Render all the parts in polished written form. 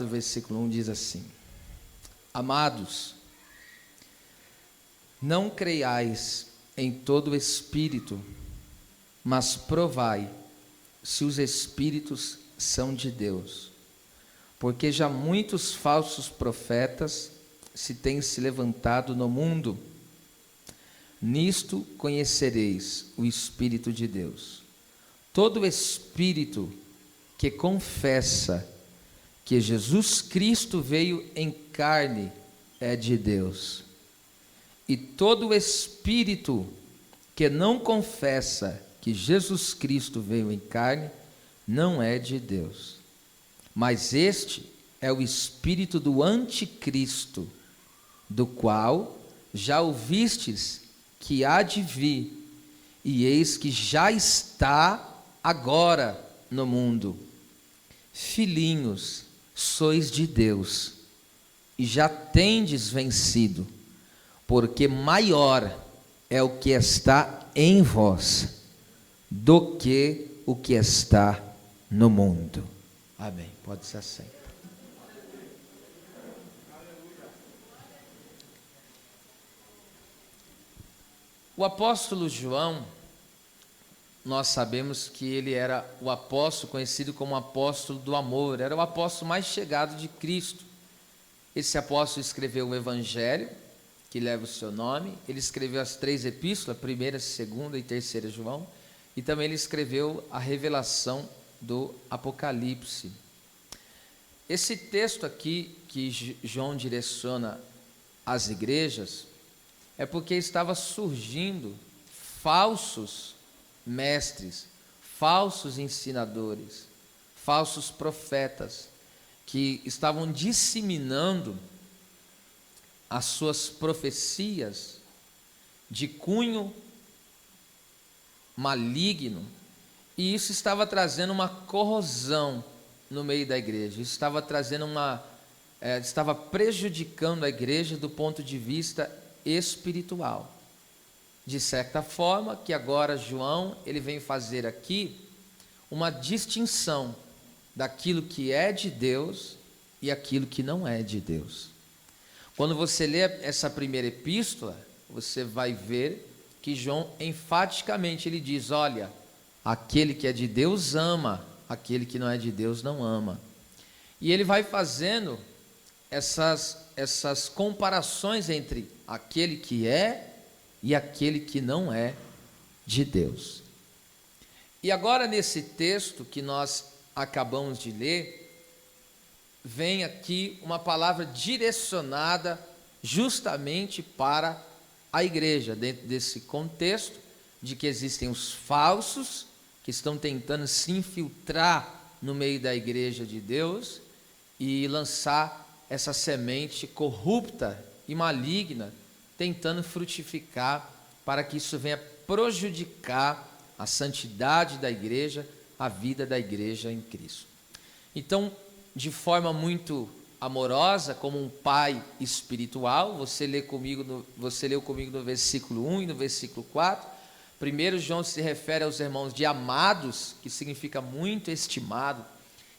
O versículo 1 diz assim: Amados, não creiais em todo espírito, mas provai se os espíritos são de Deus, porque já muitos falsos profetas se têm se levantado no mundo. Nisto conhecereis o Espírito de Deus. Todo espírito que confessa que Jesus Cristo veio em carne é de Deus. E todo espírito que não confessa que Jesus Cristo veio em carne não é de Deus. Mas este é o espírito do anticristo, do qual já ouvistes que há de vir, e eis que já está agora no mundo. Filhinhos, sois de Deus, e já tendes vencido, porque maior é o que está em vós do que o que está no mundo. Amém. Pode se assentar. O apóstolo João, nós sabemos que ele era o apóstolo conhecido como apóstolo do amor, era o apóstolo mais chegado de Cristo. Esse apóstolo escreveu o Evangelho, que leva o seu nome, ele escreveu as 3 epístolas, 1ª, 2ª e 3ª João, e também ele escreveu a revelação do Apocalipse. Esse texto aqui que João direciona às igrejas, é porque estava surgindo falsos mestres, falsos ensinadores, falsos profetas, que estavam disseminando as suas profecias de cunho maligno, e isso estava trazendo uma corrosão no meio da igreja, isso estava trazendo estava prejudicando a igreja do ponto de vista espiritual. De certa forma, que agora João, ele vem fazer aqui uma distinção daquilo que é de Deus e aquilo que não é de Deus. Quando você lê essa primeira epístola, você vai ver que João enfaticamente ele diz: olha, aquele que é de Deus ama, aquele que não é de Deus não ama. E ele vai fazendo essas comparações entre aquele que é e aquele que não é de Deus. E agora, nesse texto que nós acabamos de ler, vem aqui uma palavra direcionada justamente para a igreja, dentro desse contexto de que existem os falsos que estão tentando se infiltrar no meio da igreja de Deus e lançar essa semente corrupta e maligna, tentando frutificar para que isso venha prejudicar a santidade da igreja, a vida da igreja em Cristo. Então, de forma muito amorosa, como um pai espiritual, você leu comigo no versículo 1 e no versículo 4. Primeiro, João se refere aos irmãos de amados, que significa muito estimado.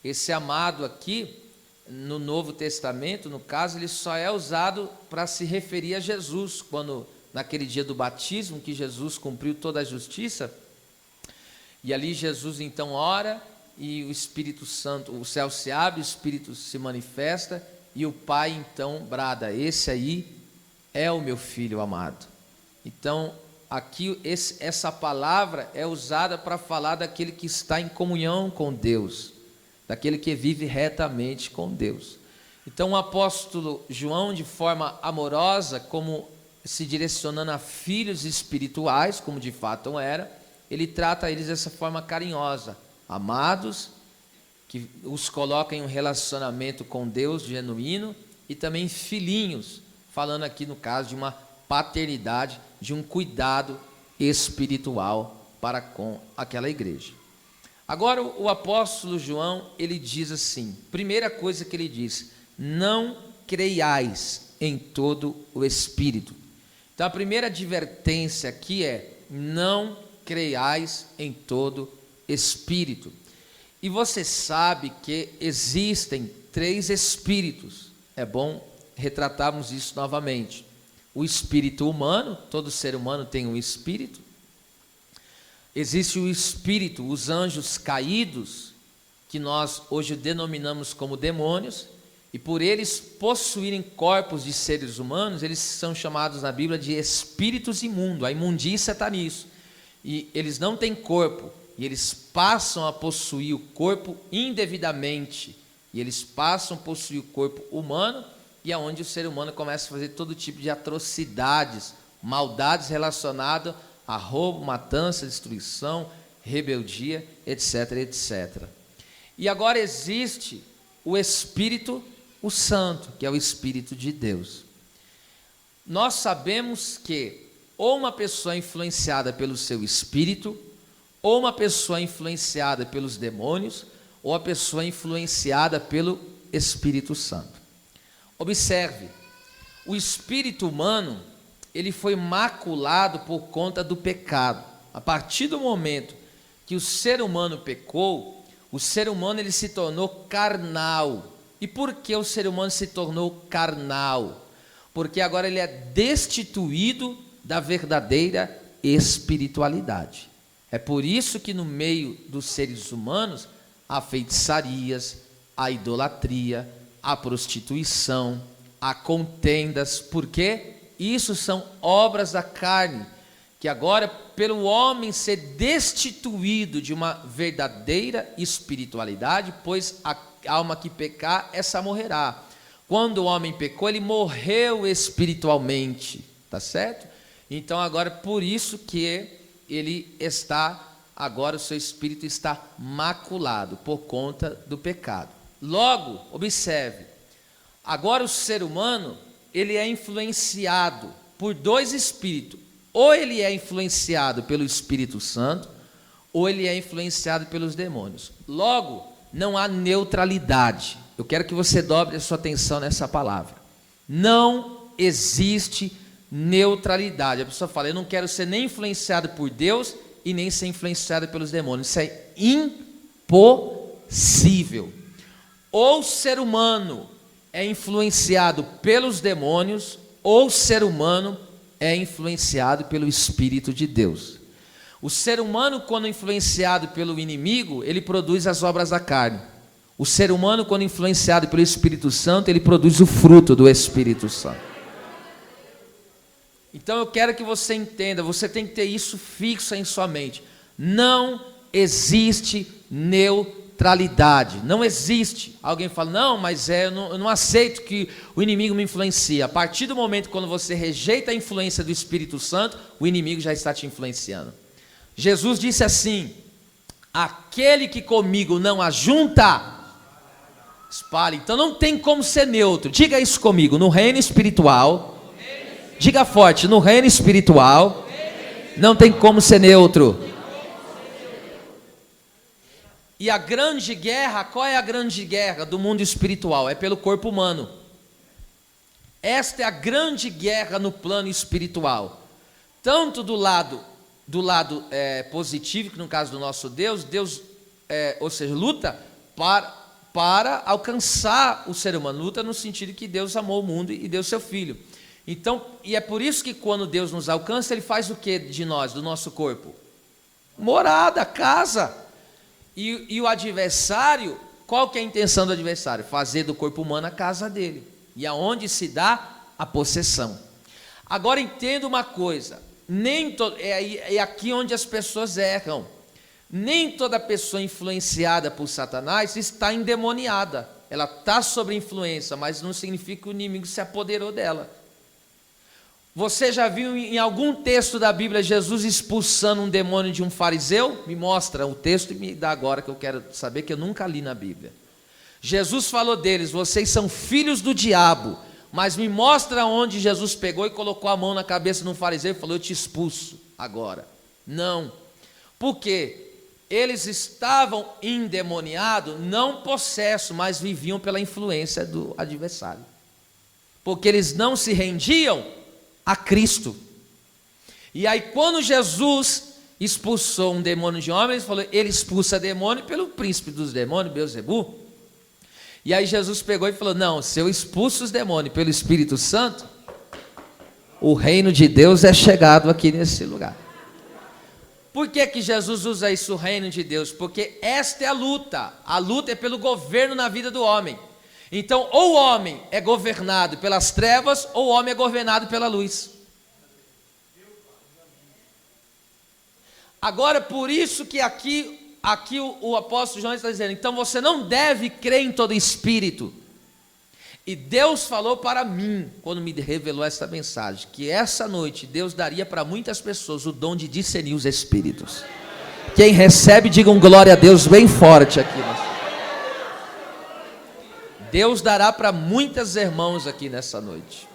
Esse amado aqui, no Novo Testamento, no caso, ele só é usado para se referir a Jesus, quando naquele dia do batismo, que Jesus cumpriu toda a justiça, e ali Jesus então ora, e o Espírito Santo, o céu se abre, o Espírito se manifesta, e o Pai então brada: esse aí é o meu filho amado. Então, aqui essa palavra é usada para falar daquele que está em comunhão com Deus, daquele que vive retamente com Deus. Então o apóstolo João, de forma amorosa, como se direcionando a filhos espirituais, como de fato era, ele trata eles dessa forma carinhosa: amados, que os coloca em um relacionamento com Deus genuíno, e também filhinhos, falando aqui no caso de uma paternidade, de um cuidado espiritual para com aquela igreja. Agora o apóstolo João, ele diz assim, primeira coisa que ele diz: não creiais em todo o espírito. Então a primeira advertência aqui é: não creiais em todo espírito. E você sabe que existem três espíritos. É bom retratarmos isso novamente. O espírito humano, todo ser humano tem um espírito. Existe o espírito, os anjos caídos, que nós hoje denominamos como demônios, e por eles possuírem corpos de seres humanos, eles são chamados na Bíblia de espíritos imundos. A imundícia está nisso. E eles não têm corpo, e eles passam a possuir o corpo indevidamente, e eles passam a possuir o corpo humano, e é onde o ser humano começa a fazer todo tipo de atrocidades, maldades relacionadas a roubo, matança, destruição, rebeldia, etc, etc. E agora existe o Espírito, o Santo, que é o Espírito de Deus. Nós sabemos que ou uma pessoa é influenciada pelo seu espírito, ou uma pessoa é influenciada pelos demônios, ou a pessoa é influenciada pelo Espírito Santo. Observe, o espírito humano, ele foi maculado por conta do pecado. A partir do momento que o ser humano pecou, o ser humano ele se tornou carnal. E por que o ser humano se tornou carnal? Porque agora ele é destituído da verdadeira espiritualidade. É por isso que no meio dos seres humanos há feitiçarias, há idolatria, há prostituição, há contendas, porque isso são obras da carne, que agora, pelo homem ser destituído de uma verdadeira espiritualidade, pois a alma que pecar, essa morrerá. Quando o homem pecou, ele morreu espiritualmente, tá certo? Então agora, por isso que ele está, agora o seu espírito está maculado, por conta do pecado. Logo, observe, agora o ser humano, ele é influenciado por dois espíritos, ou ele é influenciado pelo Espírito Santo, ou ele é influenciado pelos demônios. Logo, não há neutralidade. Eu quero que você dobre a sua atenção nessa palavra. Não existe neutralidade. A pessoa fala, eu não quero ser nem influenciado por Deus e nem ser influenciado pelos demônios. Isso é impossível. Ou o ser humano é influenciado pelos demônios, ou o ser humano é influenciado pelo Espírito de Deus. O ser humano, quando influenciado pelo inimigo, ele produz as obras da carne. O ser humano, quando influenciado pelo Espírito Santo, ele produz o fruto do Espírito Santo. Então eu quero que você entenda, você tem que ter isso fixo em sua mente. Não existe neutralidade, não existe. Alguém fala, não, mas eu não aceito que o inimigo me influencie. A partir do momento quando você rejeita a influência do Espírito Santo, o inimigo já está te influenciando. Jesus disse assim, aquele que comigo não ajunta, espalhe. Então não tem como ser neutro. Diga isso comigo, no reino espiritual, diga forte, no reino espiritual, não tem como ser neutro. E a grande guerra, qual é a grande guerra do mundo espiritual? É pelo corpo humano. Esta é a grande guerra no plano espiritual. Tanto do lado positivo, que no caso do nosso Deus, ou seja, luta para alcançar o ser humano. Luta no sentido que Deus amou o mundo e deu seu Filho. Então, e é por isso que quando Deus nos alcança, Ele faz o que de nós, do nosso corpo? Morada, casa. E o adversário, qual que é a intenção do adversário? Fazer do corpo humano a casa dele. E aonde se dá a possessão. Agora entenda uma coisa, é aqui onde as pessoas erram. Nem toda pessoa influenciada por Satanás está endemoniada. Ela está sob influência, mas não significa que o inimigo se apoderou dela. Você já viu em algum texto da Bíblia Jesus expulsando um demônio de um fariseu? Me mostra o texto e me dá agora, que eu quero saber, que eu nunca li na Bíblia. Jesus falou deles, vocês são filhos do diabo, mas me mostra onde Jesus pegou e colocou a mão na cabeça de um fariseu e falou, eu te expulso agora. Não. Por quê? Eles estavam endemoniados, não possessos, mas viviam pela influência do adversário. Porque eles não se rendiam a Cristo. E aí quando Jesus expulsou um demônio de homem, ele expulsa demônio pelo príncipe dos demônios, Beelzebul. E aí Jesus pegou e falou: não, se eu expulso os demônios pelo Espírito Santo, o reino de Deus é chegado aqui nesse lugar. Por que que Jesus usa isso, o reino de Deus? Porque esta é a luta é pelo governo na vida do homem. Então, ou o homem é governado pelas trevas, ou o homem é governado pela luz. Agora, por isso que aqui o apóstolo João está dizendo: então você não deve crer em todo espírito. E Deus falou para mim, quando me revelou essa mensagem, que essa noite Deus daria para muitas pessoas o dom de discernir os espíritos. Quem recebe, diga um glória a Deus bem forte aqui. Deus dará para muitas irmãos aqui nessa noite.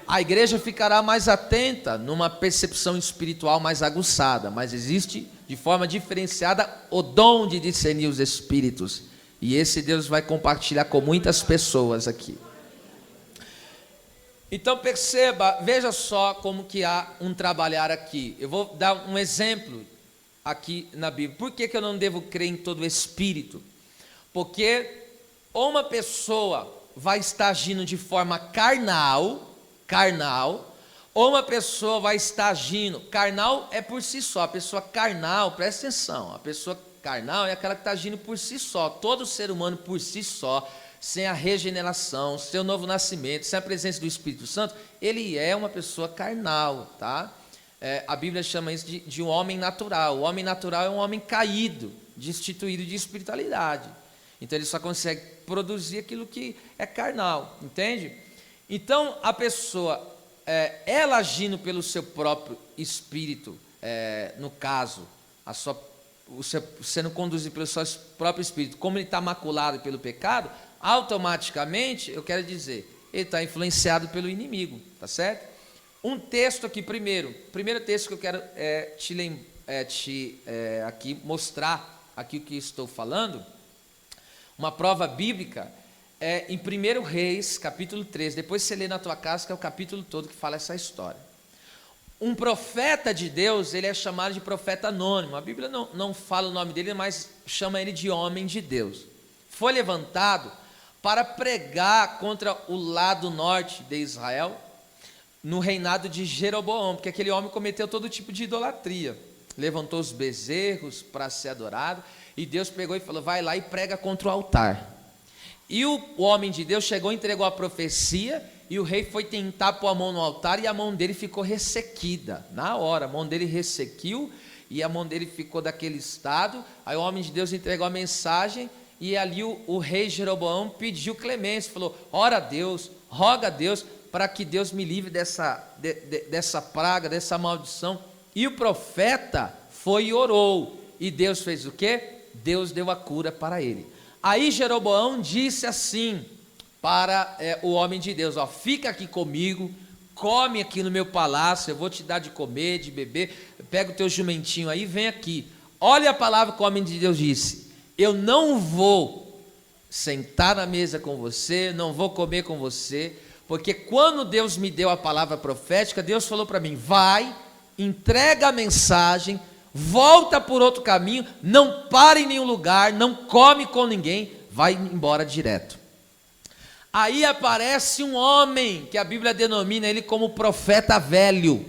A igreja ficará mais atenta, numa percepção espiritual mais aguçada, mas existe de forma diferenciada o dom de discernir os espíritos. E esse Deus vai compartilhar com muitas pessoas aqui. Então perceba, veja só como que há um trabalhar aqui. Eu vou dar um exemplo aqui na Bíblia. Por que que eu não devo crer em todo espírito? Porque ou uma pessoa vai estar agindo de forma carnal, ou uma pessoa vai estar agindo, carnal é por si só, a pessoa carnal, presta atenção, a pessoa carnal é aquela que está agindo por si só. Todo ser humano por si só, sem a regeneração, sem o novo nascimento, sem a presença do Espírito Santo, ele é uma pessoa carnal, tá? A Bíblia chama isso de um homem natural. O homem natural é um homem caído, destituído de espiritualidade. Então ele só consegue produzir aquilo que é carnal, entende? Então a pessoa, ela agindo pelo seu próprio espírito, no caso, sendo conduzido pelo seu próprio espírito, como ele está maculado pelo pecado, automaticamente, eu quero dizer, ele está influenciado pelo inimigo, tá certo? Um texto aqui primeiro texto que eu quero aqui mostrar aqui o que estou falando, uma prova bíblica, em 1 Reis, capítulo 13, depois você lê na tua casa, que é o capítulo todo que fala essa história. Um profeta de Deus, ele é chamado de profeta anônimo. A Bíblia não fala o nome dele, mas chama ele de homem de Deus. Foi levantado para pregar contra o lado norte de Israel, no reinado de Jeroboão, porque aquele homem cometeu todo tipo de idolatria. Levantou os bezerros para ser adorado, e Deus pegou e falou: vai lá e prega contra o altar. E o homem de Deus chegou e entregou a profecia, e o rei foi tentar pôr a mão no altar, e a mão dele ficou ressequida. Na hora, a mão dele ressequiu, e a mão dele ficou daquele estado. Aí o homem de Deus entregou a mensagem, e ali o rei Jeroboão pediu clemência, falou: ora a Deus, roga a Deus, para que Deus me livre dessa praga, dessa maldição. E o profeta foi e orou, e Deus fez o quê? Deus deu a cura para ele. Aí Jeroboão disse assim para o homem de Deus: ó, fica aqui comigo, come aqui no meu palácio, eu vou te dar de comer, de beber, pega o teu jumentinho aí, vem aqui. Olha a palavra que o homem de Deus disse: eu não vou sentar na mesa com você, não vou comer com você, porque quando Deus me deu a palavra profética, Deus falou para mim: vai, entrega a mensagem, volta por outro caminho, não para em nenhum lugar, não come com ninguém, vai embora direto. Aí aparece um homem, que a Bíblia denomina ele como profeta velho,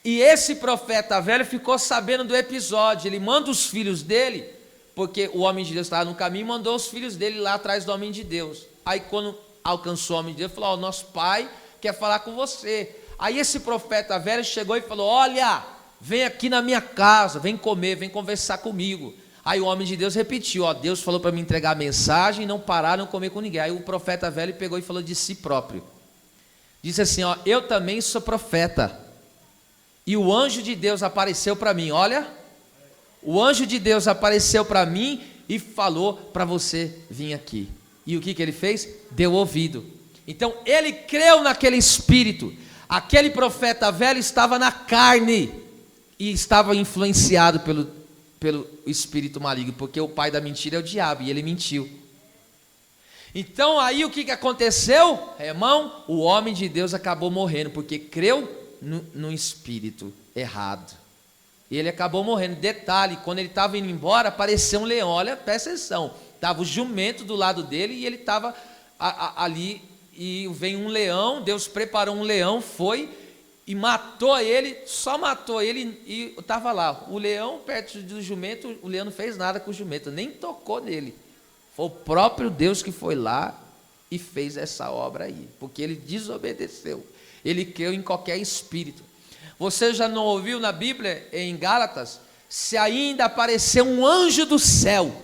e esse profeta velho ficou sabendo do episódio. Ele manda os filhos dele, porque o homem de Deus estava no caminho, mandou os filhos dele lá atrás do homem de Deus. Aí quando alcançou o homem de Deus, falou: ó, nosso pai quer falar com você. Aí esse profeta velho chegou e falou: olha, vem aqui na minha casa, vem comer, vem conversar comigo. Aí o homem de Deus repetiu: ó, Deus falou para mim entregar a mensagem, não parar, não comer com ninguém. Aí o profeta velho pegou e falou de si próprio, disse assim: ó, eu também sou profeta, e o anjo de Deus apareceu para mim. Olha, o anjo de Deus apareceu para mim e falou para você vir aqui. E o que ele fez? Deu ouvido. Então ele creu naquele espírito. Aquele profeta velho estava na carne e estava influenciado pelo espírito maligno, porque o pai da mentira é o diabo, e ele mentiu. Então aí o que aconteceu, irmão? O homem de Deus acabou morrendo, porque creu no espírito errado. E ele acabou morrendo. Detalhe, quando ele estava indo embora, apareceu um leão. Olha, presta atenção. Estava o jumento do lado dele e ele estava ali. E vem um leão, Deus preparou um leão, foi e matou ele, só matou ele e estava lá. O leão perto do jumento, o leão não fez nada com o jumento, nem tocou nele. Foi o próprio Deus que foi lá e fez essa obra aí, porque ele desobedeceu. Ele creu em qualquer espírito. Você já não ouviu na Bíblia, em Gálatas, se ainda aparecer um anjo do céu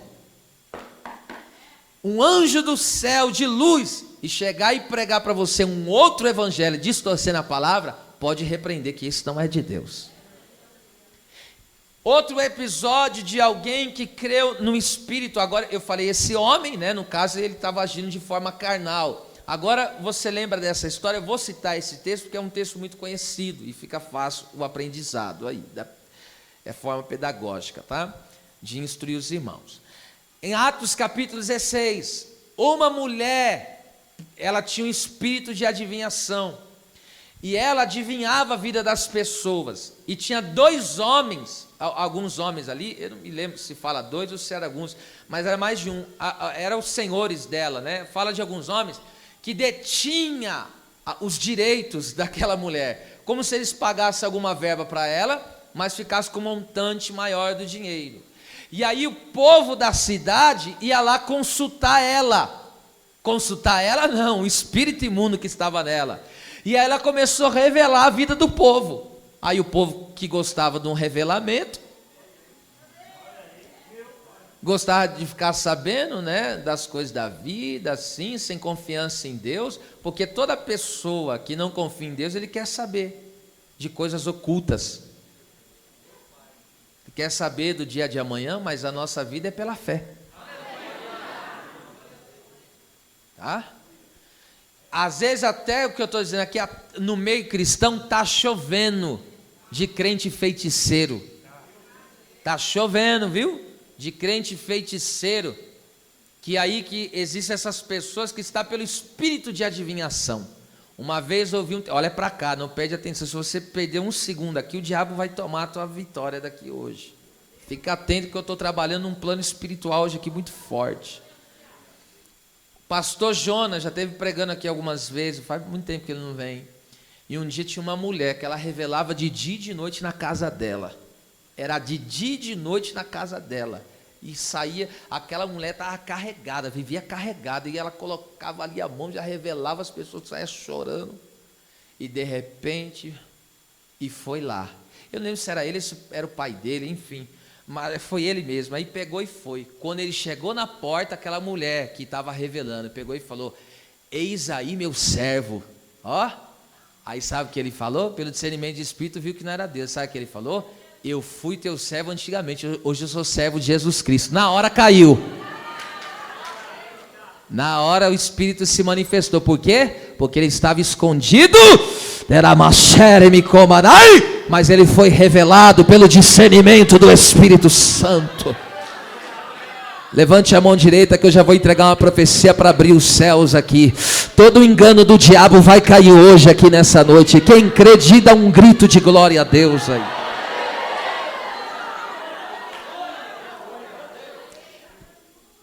de luz, e chegar e pregar para você um outro evangelho, distorcendo a palavra, pode repreender que isso não é de Deus. Outro episódio de alguém que creu no Espírito, agora eu falei esse homem, né, no caso ele estava agindo de forma carnal. Agora você lembra dessa história? Eu vou citar esse texto porque é um texto muito conhecido e fica fácil o aprendizado aí, é forma pedagógica, tá? De instruir os irmãos. Em Atos capítulo 16, uma mulher, ela tinha um espírito de adivinhação, e ela adivinhava a vida das pessoas, e tinha dois homens, alguns homens ali, eu não me lembro se fala dois ou se era alguns, mas era mais de um, eram os senhores dela, né? Fala de alguns homens que detinha os direitos daquela mulher, como se eles pagassem alguma verba para ela, mas ficasse com um montante maior do dinheiro. E aí o povo da cidade ia lá consultar ela não, o espírito imundo que estava nela. E aí ela começou a revelar a vida do povo. Aí o povo que gostava de um revelamento, gostava de ficar sabendo, né, das coisas da vida, assim, sem confiança em Deus, porque toda pessoa que não confia em Deus, ele quer saber de coisas ocultas. Ele quer saber do dia de amanhã, mas a nossa vida é pela fé. Tá? Às vezes até o que eu estou dizendo aqui, no meio cristão está chovendo de crente feiticeiro. Está chovendo, viu? De crente feiticeiro. Que aí que existem essas pessoas que estão pelo espírito de adivinhação. Uma vez eu ouvi olha para cá, não perde atenção. Se você perder um segundo aqui, o diabo vai tomar a tua vitória daqui hoje. Fica atento que eu estou trabalhando num plano espiritual hoje aqui muito forte. Pastor Jonas já esteve pregando aqui algumas vezes, faz muito tempo que ele não vem. E um dia tinha uma mulher que ela revelava de dia e de noite na casa dela. Era de dia e de noite na casa dela. E saía, aquela mulher estava carregada, vivia carregada. E ela colocava ali a mão, já revelava, as pessoas saiam chorando. E de repente, e foi lá. Eu não lembro se era ele, se era o pai dele, enfim. Mas foi ele mesmo, aí pegou e foi. Quando ele chegou na porta, aquela mulher que estava revelando, pegou e falou: eis aí meu servo. Ó, aí sabe o que ele falou? Pelo discernimento de espírito viu que não era Deus. Sabe o que ele falou? Eu fui teu servo antigamente, hoje eu sou servo de Jesus Cristo. Na hora caiu. Na hora o Espírito se manifestou. Por quê? Porque ele estava escondido. Mas ele foi revelado pelo discernimento do Espírito Santo. Levante a mão direita que eu já vou entregar uma profecia para abrir os céus aqui. Todo o engano do diabo vai cair hoje aqui nessa noite. Quem crê, dá um grito de glória a Deus aí.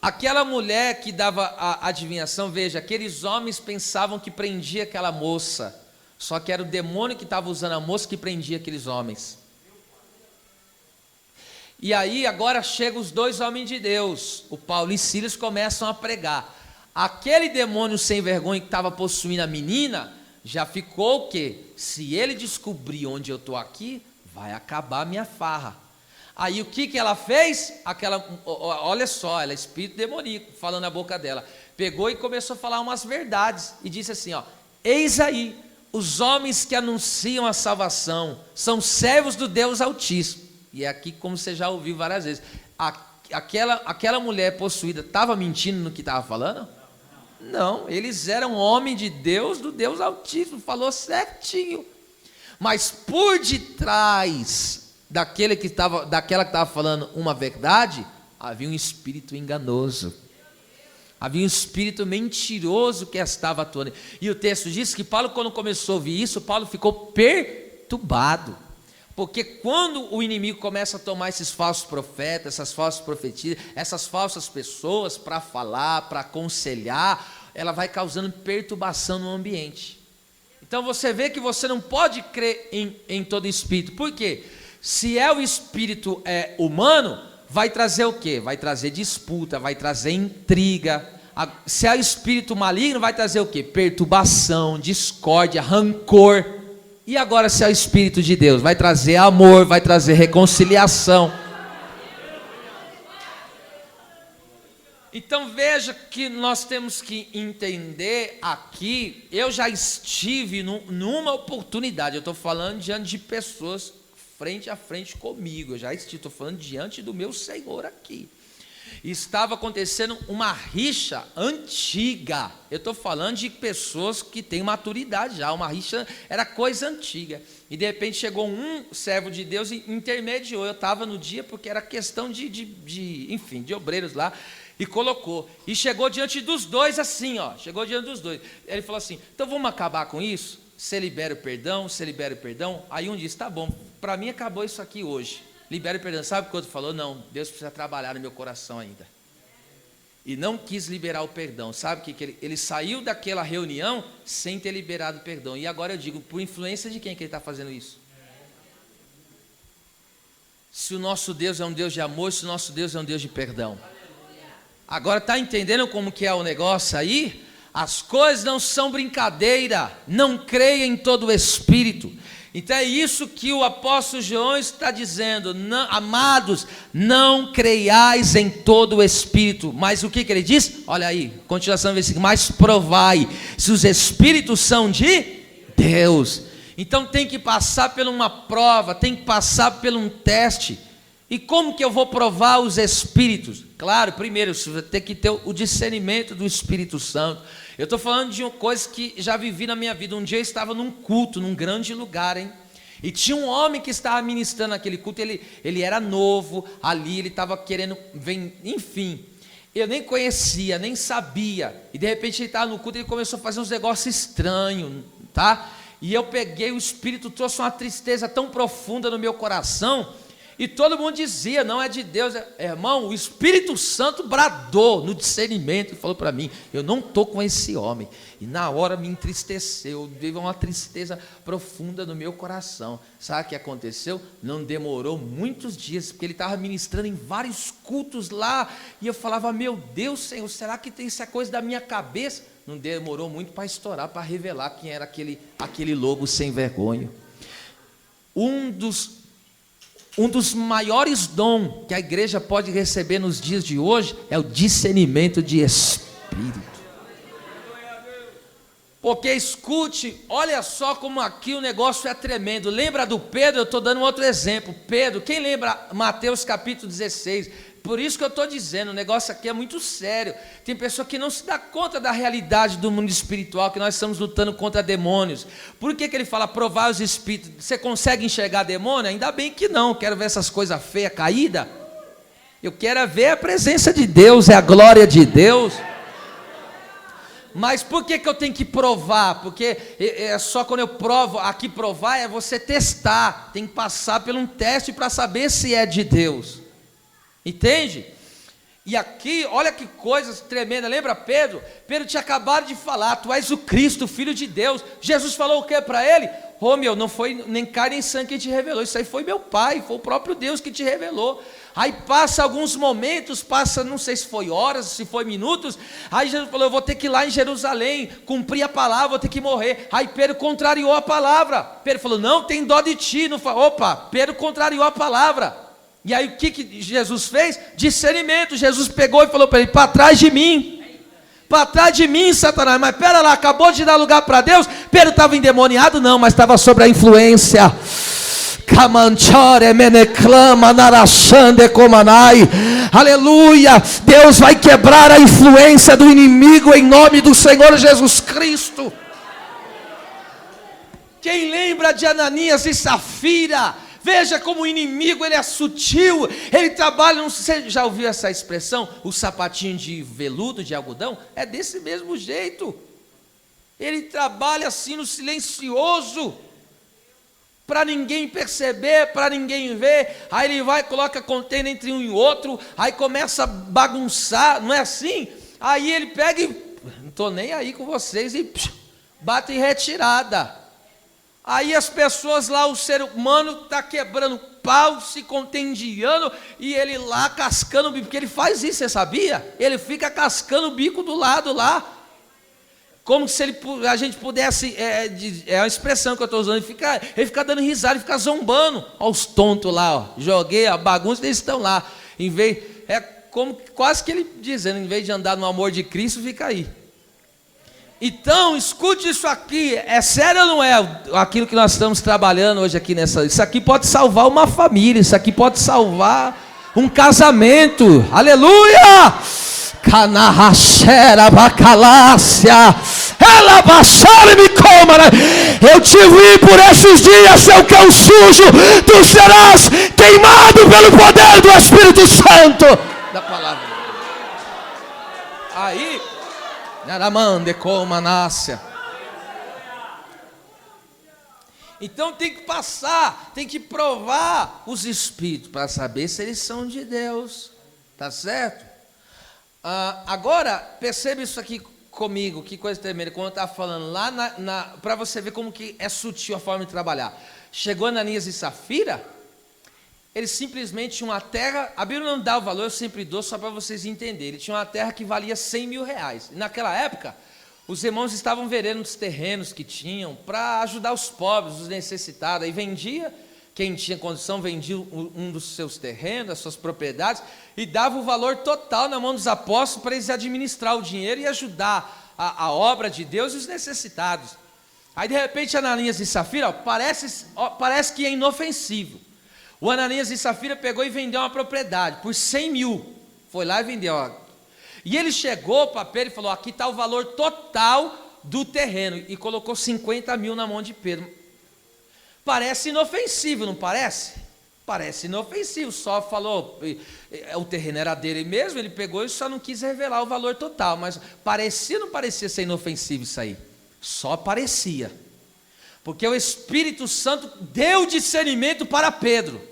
Aquela mulher que dava a adivinhação, veja, aqueles homens pensavam que prendia aquela moça, só que era o demônio que estava usando a moça que prendia aqueles homens. E aí agora chegam os dois homens de Deus, o Paulo e Silas, começam a pregar. Aquele demônio sem vergonha que estava possuindo a menina, já ficou o quê? Se ele descobrir onde eu estou aqui, vai acabar a minha farra. Aí o que ela fez? Olha só, ela é espírito demoníaco, falando na boca dela. Pegou e começou a falar umas verdades. E disse assim, ó: eis aí, os homens que anunciam a salvação são servos do Deus Altíssimo. E é aqui, como você já ouviu várias vezes, aquela mulher possuída estava mentindo no que estava falando? Não, eles eram homens de Deus, do Deus Altíssimo, falou certinho. Mas por detrás daquela que estava falando uma verdade, havia um espírito enganoso, havia um espírito mentiroso que estava atuando. E o texto diz que Paulo, quando começou a ouvir isso, Paulo ficou perturbado, Porque quando o inimigo começa a tomar esses falsos profetas, essas falsas profecias, essas falsas pessoas para falar, para aconselhar, ela vai causando perturbação no ambiente. Então você vê que você não pode crer em todo espírito. Por quê? Se é o espírito humano, vai trazer o quê? Vai trazer disputa, vai trazer intriga. Se é o espírito maligno, vai trazer o quê? Perturbação, discórdia, rancor. E agora se é o Espírito de Deus, vai trazer amor, vai trazer reconciliação. Então veja que nós temos que entender aqui, eu já estive numa oportunidade, eu estou falando diante de pessoas frente a frente comigo, eu já estou falando diante do meu Senhor aqui. Estava acontecendo uma rixa antiga. Eu estou falando de pessoas que têm maturidade já. Uma rixa era coisa antiga. E de repente chegou um servo de Deus e intermediou. Eu estava no dia porque era questão enfim, de obreiros lá. E colocou. E chegou diante dos dois assim, ó. Chegou diante dos dois. Ele falou assim: então vamos acabar com isso? Você libera o perdão, você libera o perdão. Aí um disse: tá bom, para mim acabou isso aqui hoje. Libera o perdão. Sabe o que o outro falou? Não, Deus precisa trabalhar no meu coração ainda. E não quis liberar o perdão. Sabe o que ele saiu daquela reunião sem ter liberado o perdão. E agora eu digo, por influência de quem que ele está fazendo isso? Se o nosso Deus é um Deus de amor, se o nosso Deus é um Deus de perdão. Agora está entendendo como que é o negócio aí? As coisas não são brincadeira. Não creia em todo o espírito. Então é isso que o apóstolo João está dizendo: não, amados, não creiais em todo o espírito. Mas o que ele diz? Olha aí, continuação do versículo: mas provai se os espíritos são de Deus. Então tem que passar por uma prova, tem que passar por um teste. E como que eu vou provar os espíritos? Claro, primeiro você vai ter que ter o discernimento do Espírito Santo. Eu estou falando de uma coisa que já vivi na minha vida. Um dia eu estava num culto, num grande lugar, hein? E tinha um homem que estava ministrando naquele culto. Ele era novo ali, ele estava querendo, enfim. Eu nem conhecia, nem sabia. E de repente ele estava no culto e ele começou a fazer uns negócios estranhos, tá? E eu peguei, o Espírito trouxe uma tristeza tão profunda no meu coração. E todo mundo dizia: não é de Deus. Irmão, o Espírito Santo bradou no discernimento e falou para mim: eu não estou com esse homem. E na hora me entristeceu, veio uma tristeza profunda no meu coração. Sabe o que aconteceu? Não demorou muitos dias, porque ele estava ministrando em vários cultos lá. E eu falava: meu Deus, Senhor, será que tem essa coisa da minha cabeça? Não demorou muito para estourar, para revelar quem era aquele lobo sem vergonha. Um dos maiores dons que a igreja pode receber nos dias de hoje é o discernimento de espírito. Porque escute, olha só como aqui o negócio é tremendo. Lembra do Pedro? Eu estou dando um outro exemplo. Pedro, quem lembra Mateus capítulo 16? Por isso que eu estou dizendo, o negócio aqui é muito sério. Tem pessoa que não se dá conta da realidade do mundo espiritual, que nós estamos lutando contra demônios. Por que ele fala provar os espíritos? Você consegue enxergar demônio? Ainda bem que não. Quero ver essas coisas feias caídas. Eu quero ver a presença de Deus, é a glória de Deus. Mas por que eu tenho que provar? Porque é só quando eu provo, aqui provar é você testar. Tem que passar por um teste para saber se é de Deus. Entende? E aqui, olha que coisa tremenda. Lembra Pedro? Pedro tinha acabado de falar: tu és o Cristo, o Filho de Deus. Jesus falou o que para ele? Meu, não foi nem carne nem sangue que te revelou. Isso aí foi meu Pai, foi o próprio Deus que te revelou. Aí passa alguns momentos, não sei se foi horas, se foi minutos. Aí Jesus falou: eu vou ter que ir lá em Jerusalém, cumprir a palavra, vou ter que morrer. Aí Pedro contrariou a palavra. Pedro falou: não, tem dó de ti. Não fala, opa, Pedro contrariou a palavra. E aí o que Jesus fez? Discernimento. Jesus pegou e falou para ele: para trás de mim, Satanás. Mas pera lá, acabou de dar lugar para Deus. Pedro estava endemoniado? Não, mas estava sob a influência. Aleluia. Deus vai quebrar a influência do inimigo em nome do Senhor Jesus Cristo. Quem lembra de Ananias e Safira? Veja como o inimigo, ele é sutil, ele trabalha, você já ouviu essa expressão? O sapatinho de veludo, de algodão? É desse mesmo jeito. Ele trabalha assim no silencioso, para ninguém perceber, para ninguém ver. Aí ele vai, coloca container entre um e outro, aí começa a bagunçar, não é assim? Aí ele pega e, não estou nem aí com vocês, e bate em retirada. Aí as pessoas lá, o ser humano está quebrando pau, se contendiando, e ele lá cascando o bico, porque ele faz isso, você sabia? Ele fica cascando o bico do lado lá, como se a gente pudesse, é uma expressão que eu estou usando, ele fica dando risada, ele fica zombando. Olha os tontos lá, ó, joguei a bagunça, eles estão lá, como quase que ele dizendo, em vez de andar no amor de Cristo, fica aí. Então, escute isso aqui, é sério ou não é aquilo que nós estamos trabalhando hoje aqui isso aqui pode salvar uma família, isso aqui pode salvar um casamento, aleluia! Canahachera bacalácia, ela baixara e me coma, eu te vi por esses dias, seu cão sujo, tu serás queimado pelo poder do Espírito Santo, da palavra. Aí, Naramande coma nácia. Então tem que passar, tem que provar os espíritos para saber se eles são de Deus, tá certo? Agora perceba isso aqui comigo, que coisa tremenda. Quando eu estava falando lá para você ver como que é sutil a forma de trabalhar. Chegou Ananias e Safira, eles simplesmente tinham uma terra, a Bíblia não dá o valor, eu sempre dou só para vocês entenderem. Ele tinha uma terra que valia 100 mil reais. E naquela época, os irmãos estavam vendendo os terrenos que tinham para ajudar os pobres, os necessitados. Aí vendia, quem tinha condição vendia um dos seus terrenos, das suas propriedades, e dava o valor total na mão dos apóstolos para eles administrar o dinheiro e ajudar a obra de Deus e os necessitados. Aí de repente Ananias e Safira, parece que é inofensivo. O Ananias e Safira pegou e vendeu uma propriedade por 100 mil. Foi lá e vendeu. E ele chegou para Pedro e falou: aqui está o valor total do terreno. E colocou 50 mil na mão de Pedro. Parece inofensivo, não parece? Parece inofensivo. Só falou, o terreno era dele mesmo, ele pegou e só não quis revelar o valor total. Mas parecia ou não parecia ser inofensivo isso aí? Só parecia. Porque o Espírito Santo deu discernimento para Pedro.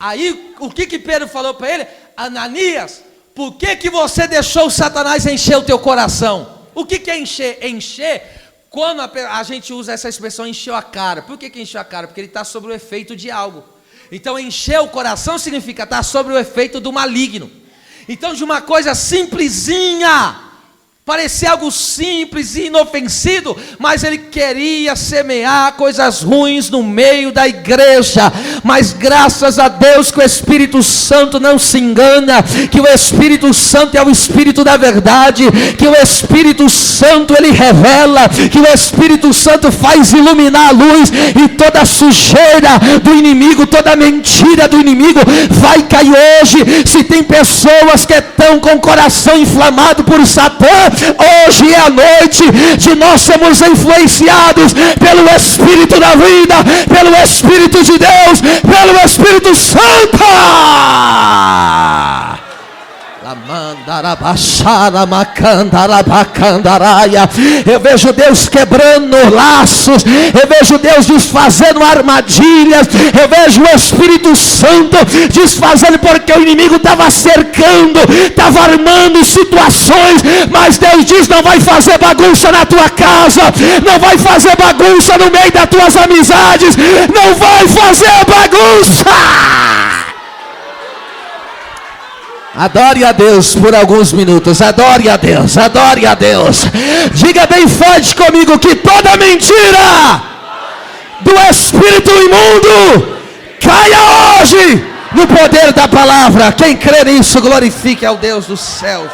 Aí, o que Pedro falou para ele? Ananias, por que você deixou o Satanás encher o teu coração? O que é encher? Encher, quando a gente usa essa expressão, encheu a cara. Por que encheu a cara? Porque ele está sobre o efeito de algo. Então, encher o coração significa estar sobre o efeito do maligno. Então, de uma coisa simplesinha, parecia algo simples e inofensivo, mas ele queria semear coisas ruins no meio da igreja. Mas graças a Deus que o Espírito Santo não se engana, que o Espírito Santo é o Espírito da verdade, que o Espírito Santo ele revela, que o Espírito Santo faz iluminar a luz, e toda a sujeira do inimigo, toda a mentira do inimigo vai cair hoje. Se tem pessoas que estão com o coração inflamado por Satã, hoje é a noite de nós sermos influenciados pelo Espírito da vida, pelo Espírito de Deus, pelo Espírito Santo. Eu vejo Deus quebrando laços, eu vejo Deus desfazendo armadilhas, eu vejo o Espírito Santo desfazendo, porque o inimigo estava cercando, estava armando situações, mas Deus diz: não vai fazer bagunça na tua casa, não vai fazer bagunça no meio das tuas amizades, não vai fazer bagunça. Adore a Deus por alguns minutos, adore a Deus, adore a Deus. Diga bem forte comigo que toda mentira do espírito imundo caia hoje no poder da palavra. Quem crê nisso, glorifique ao Deus dos céus.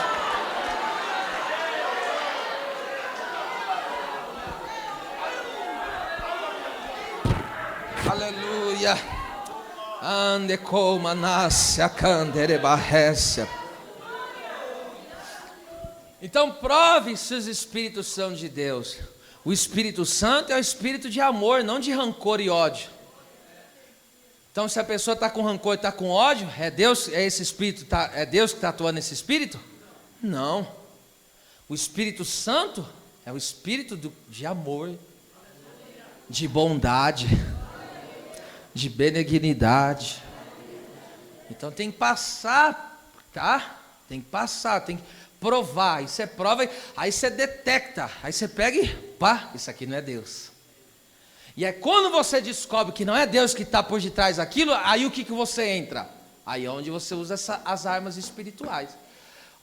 Aleluia. Ande como nasce candere barrécia. Então prove se os espíritos são de Deus. O Espírito Santo é o espírito de amor, não de rancor e ódio. Então se a pessoa está com rancor e está com ódio, é Deus, é esse espírito, é Deus que está atuando nesse espírito? Não. O Espírito Santo é o espírito de amor, de bondade. de benignidade. Então tem que passar, tá? Tem que passar, tem que provar. Aí você prova, aí você detecta. Aí você pega e pá, isso aqui não é Deus. E é quando você descobre que não é Deus que está por detrás daquilo, aí o que você entra? Aí é onde você usa as armas espirituais.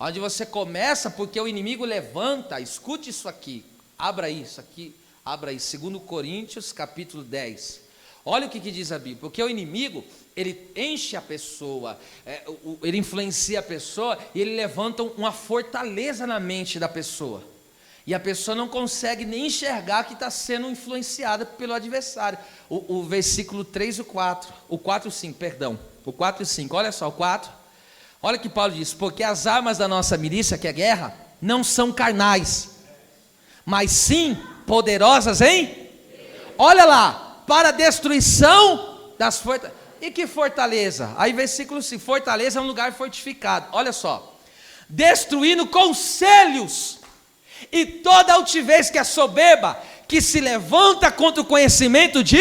Onde você começa, porque o inimigo levanta, escute isso aqui, abra isso aqui, abra aí, 2 Coríntios capítulo 10. Olha o que diz a Bíblia, porque o inimigo, ele enche a pessoa, ele influencia a pessoa, e ele levanta uma fortaleza na mente da pessoa. E a pessoa não consegue nem enxergar que está sendo influenciada pelo adversário. O versículo 3 e 4, o 4 e 5, perdão, o 4 e 5, olha só, o 4. Olha que Paulo diz, porque as armas da nossa milícia, que é a guerra, não são carnais, mas sim poderosas em... Olha lá, para a destruição das fortalezas. E que fortaleza? Aí versículo 5, fortaleza é um lugar fortificado. Olha só, destruindo conselhos e toda altivez que é soberba, que se levanta contra o conhecimento de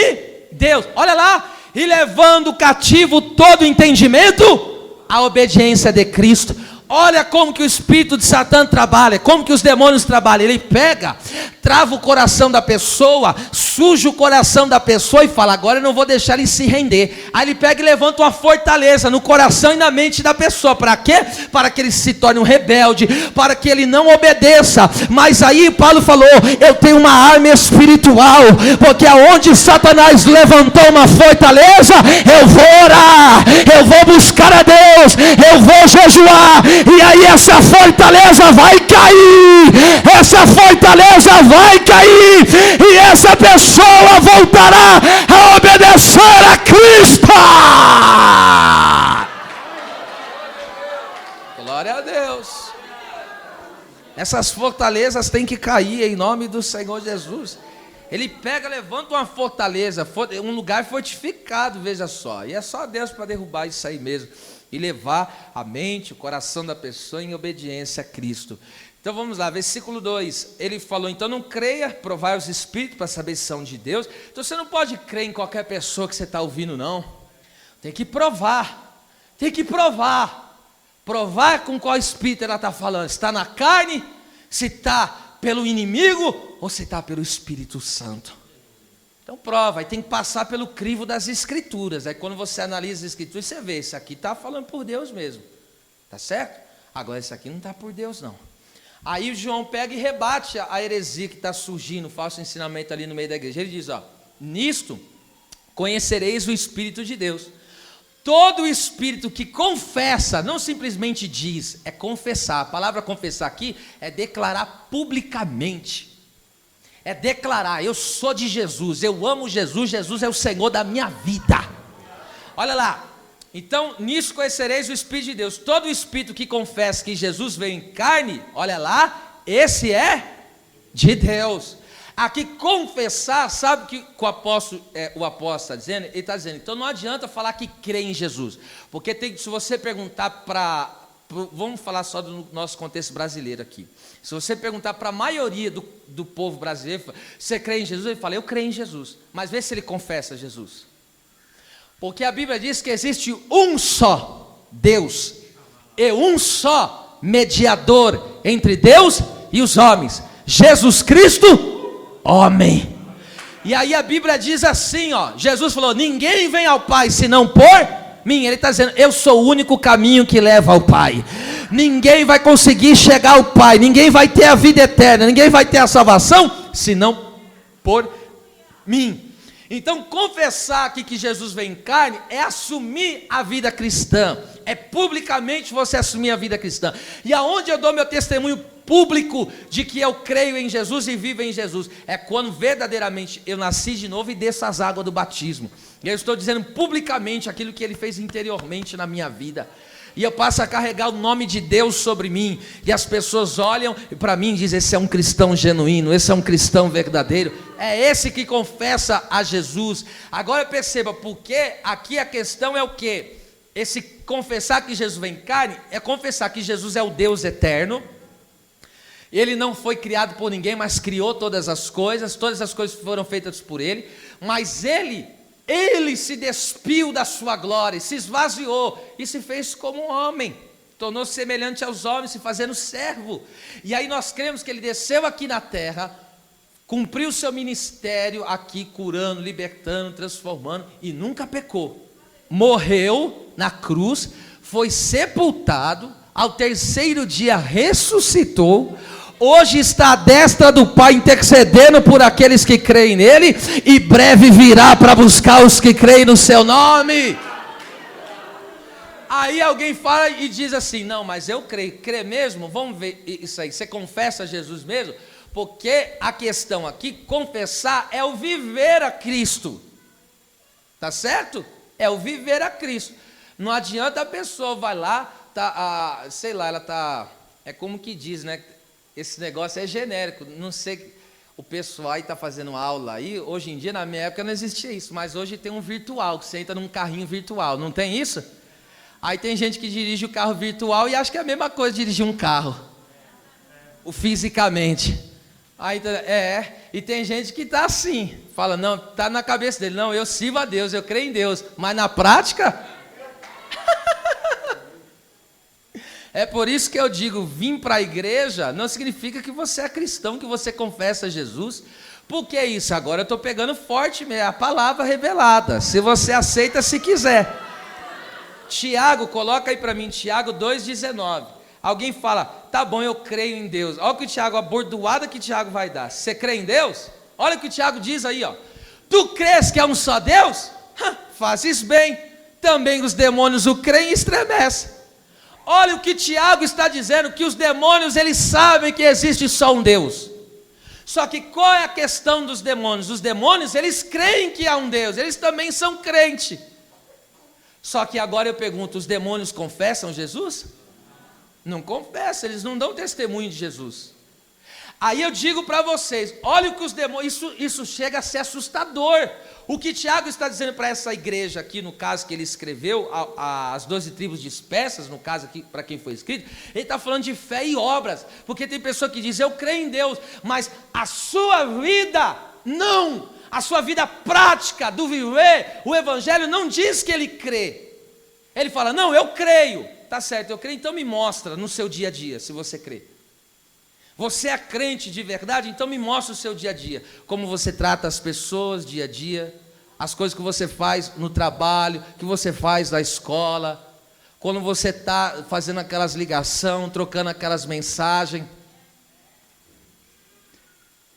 Deus. Olha lá, e levando cativo todo entendimento a obediência de Cristo. Olha como que o espírito de Satã trabalha, como que os demônios trabalham. Ele pega, trava o coração da pessoa, suja o coração da pessoa e fala, agora eu não vou deixar ele se render. Aí ele pega e levanta uma fortaleza no coração e na mente da pessoa. Para quê? Para que ele se torne um rebelde, para que ele não obedeça. Mas aí Paulo falou, eu tenho uma arma espiritual, porque aonde Satanás levantou uma fortaleza, eu vou orar, eu vou buscar a Deus, eu vou jejuar, e aí essa fortaleza vai cair, essa fortaleza vai cair, e essa pessoa voltará a obedecer a Cristo. Glória a Deus. Essas fortalezas têm que cair em nome do Senhor Jesus. Ele pega, levanta uma fortaleza, um lugar fortificado, veja só, e é só Deus para derrubar isso aí mesmo, e levar a mente, o coração da pessoa em obediência a Cristo. Então vamos lá, versículo 2, ele falou, então não creia, provai os espíritos para saber se são de Deus. Então você não pode crer em qualquer pessoa que você está ouvindo, não. Tem que provar, provar com qual espírito ela está falando, se está na carne, se está pelo inimigo, ou se está pelo Espírito Santo. Então prova, aí tem que passar pelo crivo das Escrituras. Aí quando você analisa as Escrituras, você vê, esse aqui está falando por Deus mesmo, tá certo? Agora esse aqui não está por Deus não. Aí o João pega e rebate a heresia que está surgindo, o falso ensinamento ali no meio da igreja. Ele diz, ó, nisto conhecereis o Espírito de Deus. Todo espírito que confessa, não simplesmente diz, é confessar. A palavra confessar aqui é declarar publicamente. É declarar, eu sou de Jesus, eu amo Jesus, Jesus é o Senhor da minha vida. Olha lá, então nisso conhecereis o Espírito de Deus. Todo espírito que confessa que Jesus veio em carne, olha lá, esse é de Deus. Aqui confessar, sabe o que o apóstolo está dizendo? Ele está dizendo, então não adianta falar que crê em Jesus, porque se você perguntar vamos falar só do nosso contexto brasileiro aqui, se você perguntar para a maioria do povo brasileiro, você crê em Jesus? Ele fala, eu creio em Jesus, mas vê se ele confessa Jesus, porque a Bíblia diz que existe um só Deus, e um só mediador entre Deus e os homens, Jesus Cristo, homem. E aí a Bíblia diz assim, ó, Jesus falou, ninguém vem ao Pai senão por mim. Ele está dizendo, eu sou o único caminho que leva ao Pai. Ninguém vai conseguir chegar ao Pai, ninguém vai ter a vida eterna, ninguém vai ter a salvação senão por mim. Então confessar aqui que Jesus vem em carne é assumir a vida cristã, é publicamente você assumir a vida cristã. E aonde eu dou meu testemunho público de que eu creio em Jesus e vivo em Jesus, é quando verdadeiramente eu nasci de novo e desço as águas do batismo, e eu estou dizendo publicamente aquilo que Ele fez interiormente na minha vida, e eu passo a carregar o nome de Deus sobre mim, e as pessoas olham para mim e dizem, esse é um cristão genuíno, esse é um cristão verdadeiro, é esse que confessa a Jesus. Agora perceba, porque aqui a questão é o quê? Esse confessar que Jesus vem em carne, é confessar que Jesus é o Deus eterno, Ele não foi criado por ninguém, mas criou todas as coisas foram feitas por Ele, mas Ele Ele se despiu da sua glória, se esvaziou e se fez como um homem, tornou-se semelhante aos homens, se fazendo servo. E aí nós cremos que ele desceu aqui na terra, cumpriu o seu ministério aqui, curando, libertando, transformando, e nunca pecou. Morreu na cruz, foi sepultado, ao terceiro dia ressuscitou, hoje está à destra do Pai intercedendo por aqueles que creem nele, e breve virá para buscar os que creem no seu nome. Aí alguém fala e diz assim: não, mas eu creio. Crê mesmo? Vamos ver isso aí. Você confessa Jesus mesmo? Porque a questão aqui, confessar é o viver a Cristo. Tá certo? É o viver a Cristo. Não adianta a pessoa vai lá, sei lá, ela tá, é como que diz, né? Esse negócio é genérico. Não sei, o pessoal aí está fazendo aula aí. Hoje em dia, na minha época não existia isso, mas hoje tem um virtual, que você entra num carrinho virtual. Não tem isso? Aí tem gente que dirige o carro virtual e acha que é a mesma coisa dirigir um carro, o fisicamente. Aí e tem gente que está assim, fala, não, está na cabeça dele, não, eu sirvo a Deus, eu creio em Deus, mas na prática, é por isso que eu digo, vir para a igreja não significa que você é cristão, que você confessa Jesus. Porque é isso, agora eu estou pegando forte mesmo, a palavra revelada, se você aceita, se quiser. Tiago, coloca aí para mim, Tiago 2,19. Alguém fala, tá bom, eu creio em Deus. Olha o que o Tiago, a bordoada que o Tiago vai dar. Você crê em Deus? Olha o que o Tiago diz aí, ó. Tu crês que é um só Deus? Fazes bem. Também os demônios o creem e estremecem. Olha o que Tiago está dizendo, que os demônios, eles sabem que existe só um Deus. Só que qual é a questão dos demônios? Os demônios, eles creem que há um Deus, eles também são crentes. Só que agora eu pergunto, os demônios confessam Jesus? Não confessam, eles não dão testemunho de Jesus. Aí eu digo para vocês, olha o que os demônios, isso chega a ser assustador. O que Tiago está dizendo para essa igreja aqui, no caso que ele escreveu, as 12 tribos dispersas, no caso aqui, para quem foi escrito, ele está falando de fé e obras, porque tem pessoa que diz, eu creio em Deus, mas a sua vida não, a sua vida prática do viver, o evangelho não diz que ele crê. Ele fala, não, eu creio, tá certo, eu creio, então me mostra no seu dia a dia, se você crê. Você é crente de verdade? Então me mostra o seu dia a dia. Como você trata as pessoas dia a dia, as coisas que você faz no trabalho, que você faz na escola, quando você está fazendo aquelas ligações, trocando aquelas mensagens.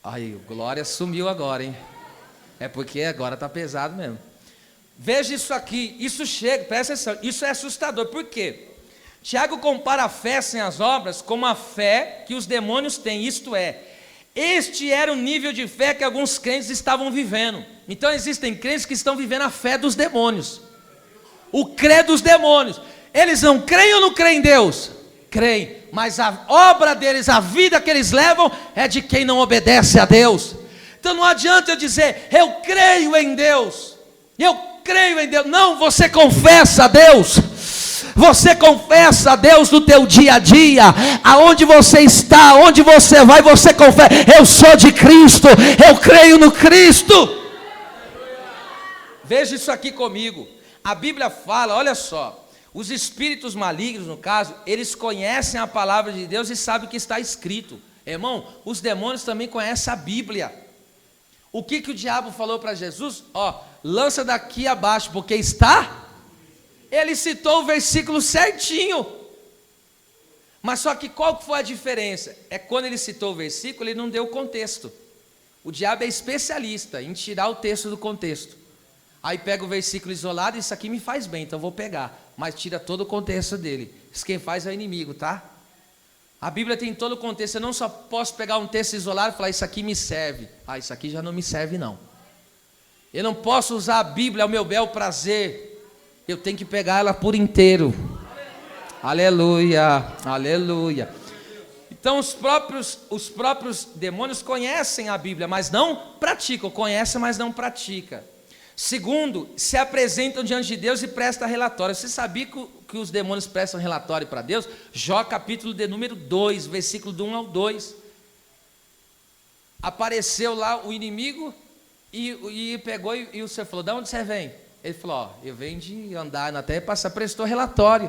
Aí, Glória sumiu agora, hein? É porque agora está pesado mesmo. Veja isso aqui, isso chega, presta atenção, isso é assustador. Por quê? Tiago compara a fé sem as obras como a fé que os demônios têm, isto é, este era o nível de fé que alguns crentes estavam vivendo. Então existem crentes que estão vivendo a fé dos demônios, o crer dos demônios. Eles não creem ou não creem em Deus? Creem, mas a obra deles, a vida que eles levam é de quem não obedece a Deus. Então não adianta eu dizer, eu creio em Deus, eu creio em Deus. Não, você confessa a Deus. Você confessa a Deus no teu dia a dia, aonde você está, aonde você vai, você confessa, eu sou de Cristo, eu creio no Cristo. Veja isso aqui comigo, a Bíblia fala, olha só, os espíritos malignos, no caso, eles conhecem a palavra de Deus e sabem o que está escrito. Irmão, os demônios também conhecem a Bíblia. O que o diabo falou para Jesus? Ó, lança daqui abaixo, porque está... Ele citou o versículo certinho. Mas só que qual foi a diferença? É quando ele citou o versículo, ele não deu o contexto. O diabo é especialista em tirar o texto do contexto. Aí pega o versículo isolado, isso aqui me faz bem, então vou pegar. Mas tira todo o contexto dele. Isso quem faz é o inimigo, tá? A Bíblia tem todo o contexto. Eu não só posso pegar um texto isolado e falar, isso aqui me serve. Ah, isso aqui já não me serve não. Eu não posso usar a Bíblia ao meu bel prazer. Eu tenho que pegar ela por inteiro. Aleluia, aleluia. Então os próprios demônios conhecem a Bíblia, mas não praticam. Conhecem, mas não praticam. Segundo, se apresentam diante de Deus e prestam relatório. Você sabia que os demônios prestam relatório para Deus? Jó capítulo de número 2, versículo do 1 ao 2. Apareceu lá o inimigo E pegou e o senhor falou, de onde você vem? Ele falou, ó, eu venho de andar, até passar, prestou relatório.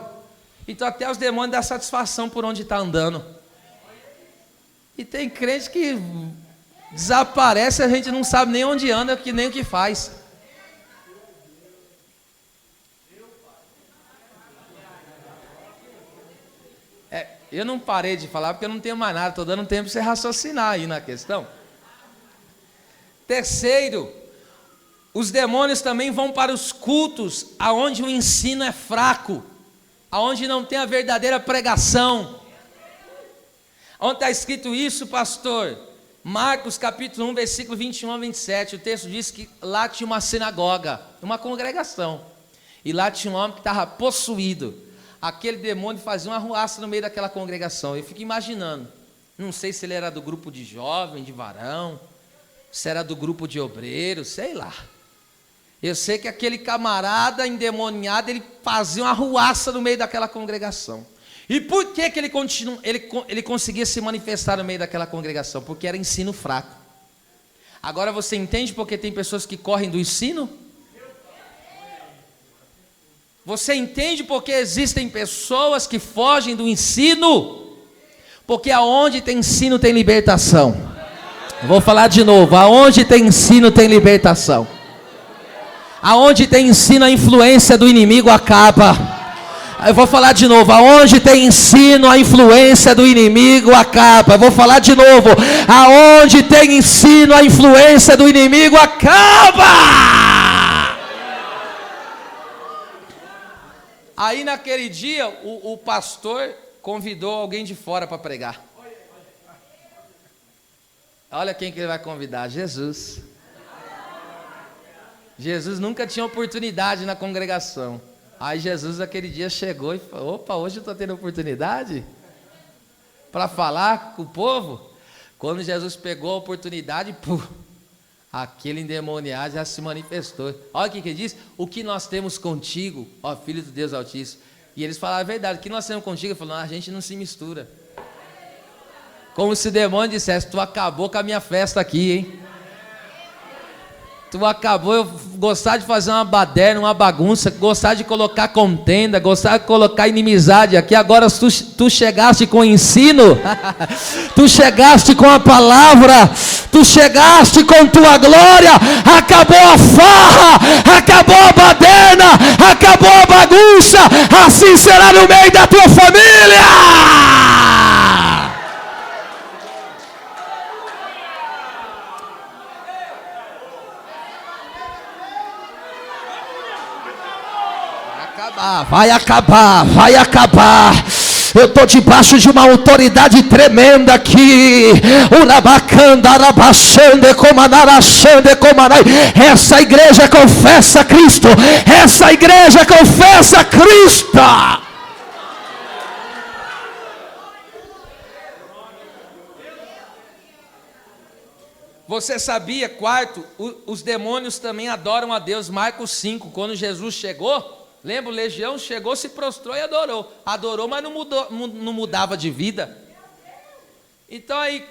Então até os demônios dão satisfação por onde está andando. E tem crente que desaparece, a gente não sabe nem onde anda, nem o que faz. Eu não parei de falar porque eu não tenho mais nada, estou dando tempo para você raciocinar aí na questão. Terceiro, os demônios também vão para os cultos aonde o ensino é fraco, aonde não tem a verdadeira pregação. Onde está escrito isso, pastor? Marcos capítulo 1, versículo 21 a 27, o texto diz que lá tinha uma sinagoga, uma congregação, e lá tinha um homem que estava possuído. Aquele demônio fazia uma arruaça no meio daquela congregação. Eu fico imaginando, não sei se ele era do grupo de jovem, de varão, se era do grupo de obreiros, sei lá. Eu sei que aquele camarada endemoniado, ele fazia uma arruaça no meio daquela congregação. E por que ele conseguia se manifestar no meio daquela congregação? Porque era ensino fraco. Agora você entende porque tem pessoas que correm do ensino? Você entende porque existem pessoas que fogem do ensino? Porque aonde tem ensino tem libertação. Vou falar de novo, aonde tem ensino tem libertação. Aonde tem ensino a influência do inimigo acaba. Eu vou falar de novo, aonde tem ensino a influência do inimigo acaba. Eu vou falar de novo, aonde tem ensino a influência do inimigo acaba. Aí naquele dia o pastor convidou alguém de fora para pregar. Olha quem que ele vai convidar, Jesus. Jesus nunca tinha oportunidade na congregação. Aí Jesus naquele dia chegou e falou, opa, hoje eu estou tendo oportunidade para falar com o povo. Quando Jesus pegou a oportunidade, aquele endemoniado já se manifestou. Olha o que ele diz, o que nós temos contigo, ó Filho do Deus Altíssimo. E eles falaram a verdade, o que nós temos contigo? Ele falou, não, a gente não se mistura. Como se o demônio dissesse, tu acabou com a minha festa aqui, hein? Tu acabou, eu gostar de fazer uma baderna, uma bagunça, gostar de colocar contenda, gostar de colocar inimizade aqui, agora tu chegaste com o ensino, tu chegaste com a palavra, tu chegaste com tua glória, acabou a farra, acabou a baderna, acabou a bagunça, assim será no meio da tua família. Vai acabar, vai acabar. Eu estou debaixo de uma autoridade tremenda aqui. Essa igreja confessa Cristo. Essa igreja confessa Cristo. Você sabia, quarto, os demônios também adoram a Deus. Marcos 5, quando Jesus chegou, lembra, o legião chegou, se prostrou e adorou. Adorou, mas não mudava de vida. Então aí,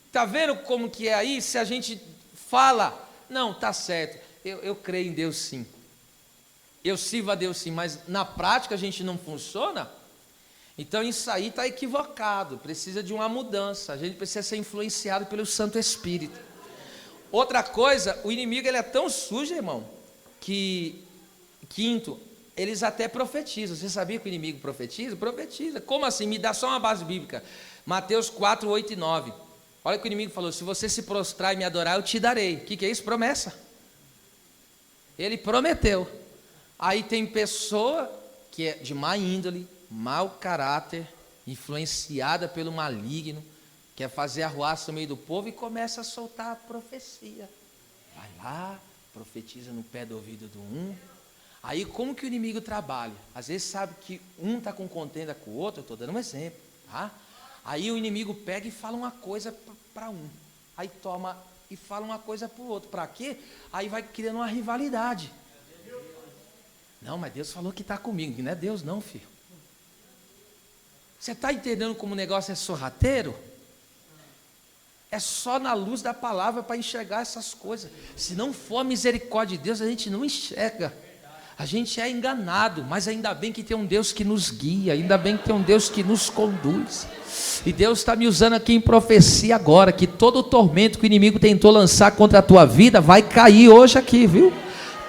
tá vendo como que é aí? Se a gente fala, não, tá certo, eu creio em Deus sim. Eu sirvo a Deus sim, mas na prática a gente não funciona. Então isso aí está equivocado, precisa de uma mudança. A gente precisa ser influenciado pelo Santo Espírito. Outra coisa, o inimigo ele é tão sujo, irmão, que, quinto, eles até profetizam. Você sabia que o inimigo profetiza? Profetiza. Como assim? Me dá só uma base bíblica. Mateus 4, 8 e 9. Olha o que o inimigo falou, se você se prostrar e me adorar, eu te darei. O que é isso? Promessa. Ele prometeu. Aí tem pessoa que é de má índole, mau caráter, influenciada pelo maligno, quer fazer arruaça no meio do povo e começa a soltar a profecia. Vai lá, profetiza no pé do ouvido do um. Aí como que o inimigo trabalha? Às vezes sabe que um está com contenda com o outro, eu estou dando um exemplo, tá? Aí o inimigo pega e fala uma coisa para um, aí toma e fala uma coisa para o outro. Para quê? Aí vai criando uma rivalidade. Não, mas Deus falou que está comigo, não é Deus não, filho. Você está entendendo como o negócio é sorrateiro? É só na luz da palavra para enxergar essas coisas. Se não for a misericórdia de Deus, a gente não enxerga. A gente é enganado, mas ainda bem que tem um Deus que nos guia, ainda bem que tem um Deus que nos conduz. E Deus está me usando aqui em profecia agora, que todo o tormento que o inimigo tentou lançar contra a tua vida vai cair hoje aqui, viu?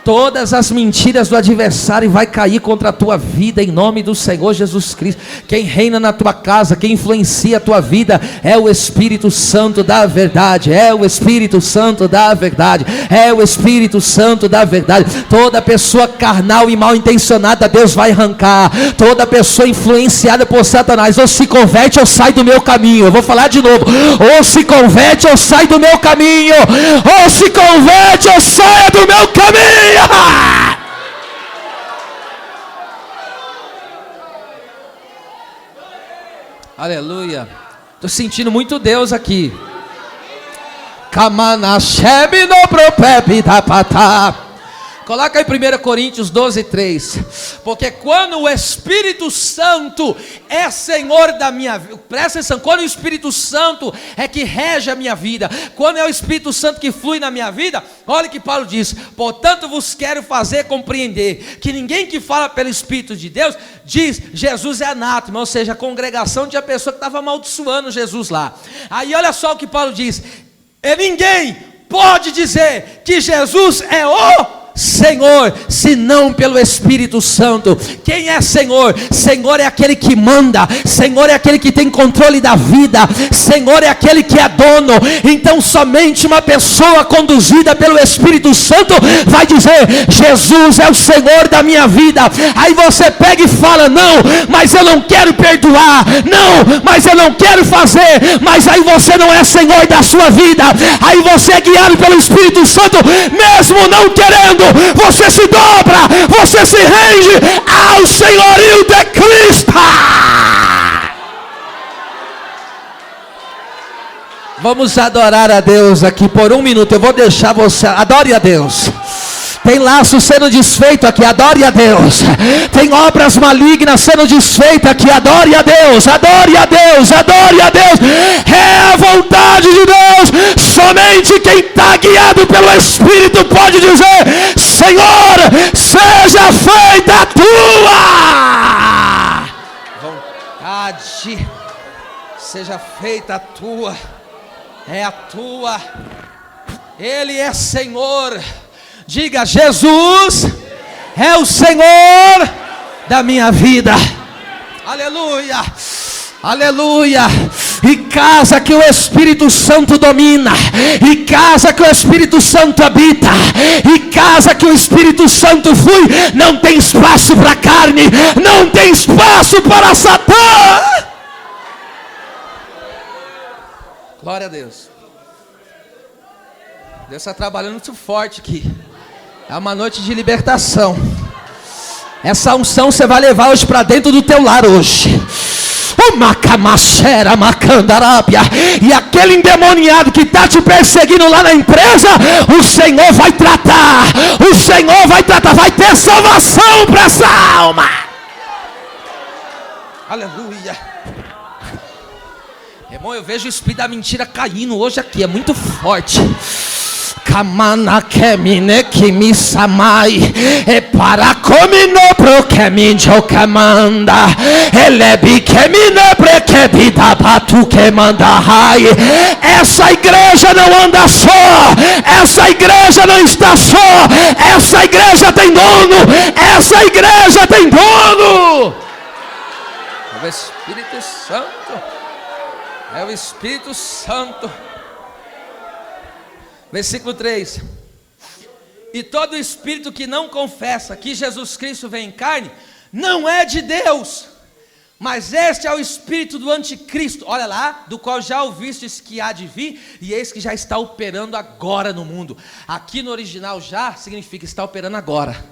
Todas as mentiras do adversário vai cair contra a tua vida, em nome do Senhor Jesus Cristo. Quem reina na tua casa, quem influencia a tua vida, é o Espírito Santo da verdade, é o Espírito Santo da verdade, é o Espírito Santo da verdade. Toda pessoa carnal e mal intencionada, Deus vai arrancar. Toda pessoa influenciada por Satanás, ou se converte ou sai do meu caminho. Eu vou falar de novo: ou se converte ou sai do meu caminho, ou se converte ou saia do meu caminho. Aleluia. Estou sentindo muito Deus aqui. Coloca aí 1 Coríntios 12:3. Porque quando o Espírito Santo é Senhor da minha vida, presta atenção, quando o Espírito Santo é que rege a minha vida, quando é o Espírito Santo que flui na minha vida, olha o que Paulo diz: portanto vos quero fazer compreender que ninguém que fala pelo Espírito de Deus diz Jesus é anátema, ou seja, a congregação de uma pessoa que estava amaldiçoando Jesus lá. Aí olha só o que Paulo diz: ninguém pode dizer que Jesus é o Senhor, senão pelo Espírito Santo. Quem é Senhor? Senhor é aquele que manda, Senhor é aquele que tem controle da vida, Senhor é aquele que é dono. Então somente uma pessoa conduzida pelo Espírito Santo vai dizer: Jesus é o Senhor da minha vida. Aí você pega e fala: não, mas eu não quero perdoar, não, mas eu não quero fazer. Mas aí você não é Senhor da sua vida. Aí você é guiado pelo Espírito Santo, mesmo não querendo, você se dobra, você se rende ao senhorio de Cristo. Vamos adorar a Deus aqui por um minuto. Eu vou deixar você, adore a Deus. Tem laço sendo desfeito aqui, adore a Deus. Tem obras malignas sendo desfeitas aqui, adore a Deus, adore a Deus, adore a Deus. É a vontade de Deus. Somente quem está guiado pelo Espírito pode dizer: Senhor, seja feita a tua vontade, seja feita a tua, é a tua. Ele é Senhor. Diga: Jesus é o Senhor da minha vida. Aleluia, aleluia. E casa que o Espírito Santo domina, e casa que o Espírito Santo habita, e casa que o Espírito Santo flui, não tem espaço para carne, não tem espaço para Satã. Glória a Deus. Deus está trabalhando muito forte aqui. É uma noite de libertação. Essa unção você vai levar hoje para dentro do teu lar hoje. O macamacera, macandarábia. E aquele endemoniado que está te perseguindo lá na empresa, o Senhor vai tratar. O Senhor vai tratar. Vai ter salvação para essa alma. Aleluia. Irmão, eu vejo o espírito da mentira caindo hoje aqui. É muito forte. Kamana kemine kimisamai e para comino pro keminjo kamanda elebi kemine prekebida batu kemanda hai. Essa igreja não anda só, essa igreja não está só, essa igreja tem dono, essa igreja tem dono. É o Espírito Santo, é o Espírito Santo. Versículo 3: e todo espírito que não confessa que Jesus Cristo vem em carne, não é de Deus, mas este é o espírito do anticristo, olha lá, do qual já ouvistes que há de vir, e eis que já está operando agora no mundo. Aqui no original já significa está operando agora.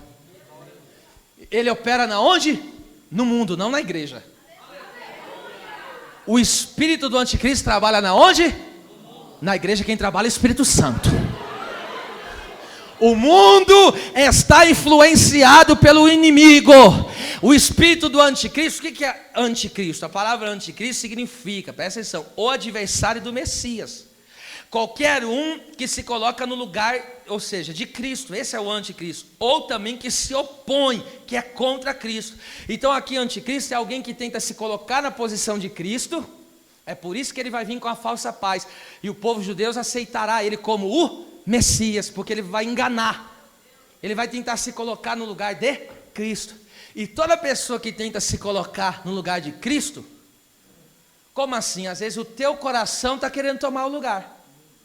Ele opera na onde? No mundo, não na igreja. O espírito do anticristo trabalha na onde? Na igreja. Quem trabalha é o Espírito Santo. O mundo está influenciado pelo inimigo. O espírito do anticristo. O que é anticristo? A palavra anticristo significa, presta atenção, o adversário do Messias. Qualquer um que se coloca no lugar, ou seja, de Cristo, esse é o anticristo, ou também que se opõe, que é contra Cristo. Então aqui anticristo é alguém que tenta se colocar na posição de Cristo, é por isso que ele vai vir com a falsa paz, e o povo judeu aceitará ele como o Messias, porque ele vai enganar, ele vai tentar se colocar no lugar de Cristo. E toda pessoa que tenta se colocar no lugar de Cristo, como assim? Às vezes o teu coração está querendo tomar o lugar.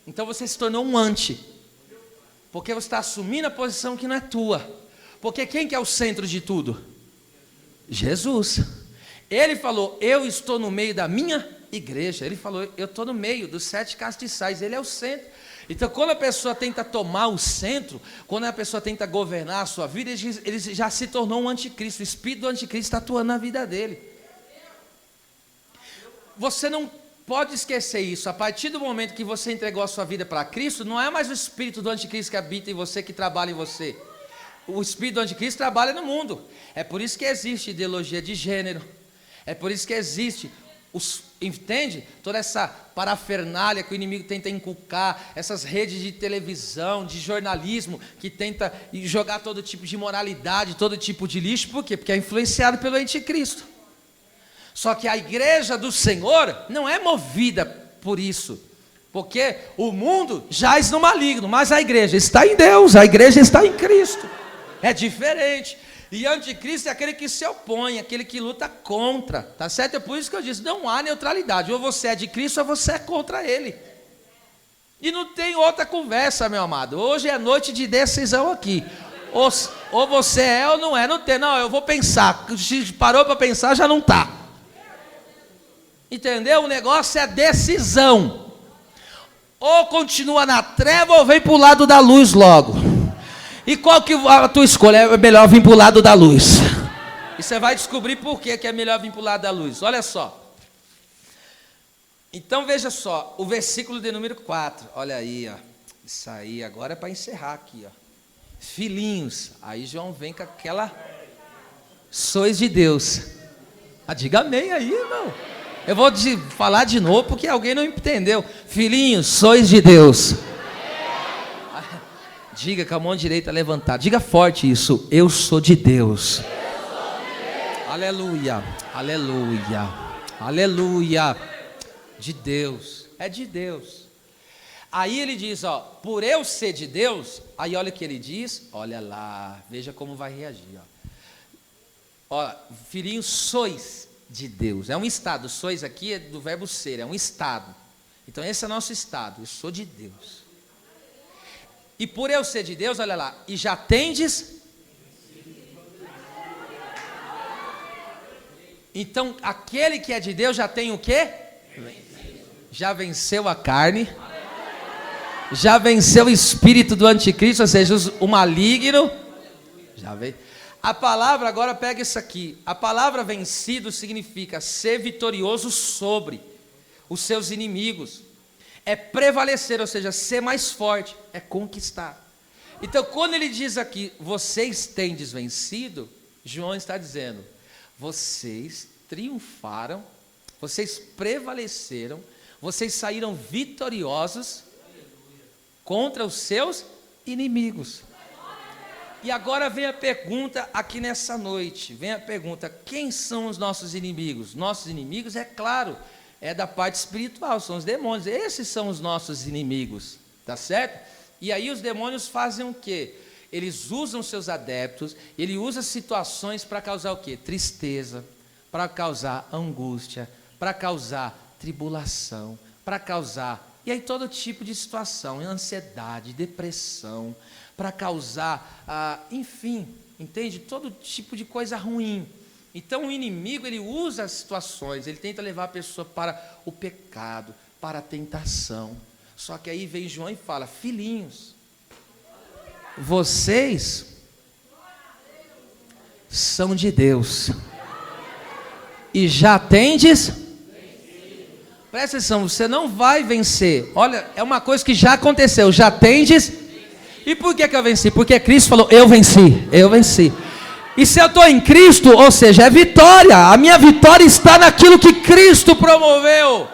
Então você se tornou um anti, porque você está assumindo a posição que não é tua. Porque quem que é o centro de tudo? Jesus. Ele falou, eu estou no meio da minha igreja. Ele falou, eu estou no meio dos 7 castiçais. Ele é o centro. Então quando a pessoa tenta tomar o centro, quando a pessoa tenta governar a sua vida, ele já se tornou um anticristo. O espírito do anticristo está atuando na vida dele. Você não pode esquecer isso. A partir do momento que você entregou a sua vida para Cristo, não é mais o espírito do anticristo que habita em você, que trabalha em você. O espírito do anticristo trabalha no mundo. É por isso que existe ideologia de gênero. É por isso que existe, entende? Toda essa parafernália que o inimigo tenta inculcar, essas redes de televisão, de jornalismo, que tenta jogar todo tipo de moralidade, todo tipo de lixo. Por quê? Porque é influenciado pelo anticristo. Só que a igreja do Senhor não é movida por isso, porque o mundo jaz no maligno, mas a igreja está em Deus, a igreja está em Cristo, é diferente. E anticristo é aquele que se opõe, aquele que luta contra, tá certo? É por isso que eu disse, não há neutralidade, ou você é de Cristo ou você é contra ele, e não tem outra conversa, meu amado. Hoje é noite de decisão aqui, ou você é ou não é, não tem, não, eu vou pensar, se parou para pensar já não está. Entendeu? O negócio é decisão. Ou continua na treva ou vem para o lado da luz logo. E qual que a tua escolha? É melhor vir para o lado da luz. E você vai descobrir por que é melhor vir para o lado da luz. Olha só. Então veja só, o versículo de número 4. Olha aí, ó. Isso aí agora é para encerrar aqui, ó. Filhinhos. Aí João vem com aquela sois de Deus. Ah, diga amém aí, irmão. Eu vou falar de novo porque alguém não entendeu. Filhinhos, sois de Deus. Diga com a mão direita levantada. Diga forte isso. Eu sou de Deus. Aleluia. Aleluia. Aleluia. De Deus. É de Deus. Aí ele diz, ó, por eu ser de Deus. Aí olha o que ele diz. Olha lá. Veja como vai reagir, ó. Ó, filhinhos, sois de Deus, é um estado, sois aqui é do verbo ser, é um estado, então esse é nosso estado, eu sou de Deus, e por eu ser de Deus, olha lá, e já tendes, então aquele que é de Deus já tem o quê? Já venceu a carne, já venceu o espírito do anticristo, ou seja, o maligno, já veio. A palavra, agora pega isso aqui, a palavra vencido significa ser vitorioso sobre os seus inimigos, é prevalecer, ou seja, ser mais forte, é conquistar. Então quando ele diz aqui, vocês tendes vencido, João está dizendo, vocês triunfaram, vocês prevaleceram, vocês saíram vitoriosos contra os seus inimigos. E agora vem a pergunta aqui nessa noite, vem a pergunta, quem são os nossos inimigos? Nossos inimigos, é claro, é da parte espiritual, são os demônios, esses são os nossos inimigos, tá certo? E aí os demônios fazem o quê? Eles usam seus adeptos, ele usa situações para causar o quê? Tristeza, para causar angústia, para causar tribulação, para causar, e aí todo tipo de situação, ansiedade, depressão, para causar, enfim, entende? Todo tipo de coisa ruim. Então o inimigo, ele usa as situações, ele tenta levar a pessoa para o pecado, para a tentação. Só que aí vem João e fala, filhinhos, vocês são de Deus, e já tendes, presta atenção, você não vai vencer, olha, é uma coisa que já aconteceu, já tendes. E por que eu venci? Porque Cristo falou, eu venci, eu venci. E se eu estou em Cristo, ou seja, é vitória. A minha vitória está naquilo que Cristo promoveu.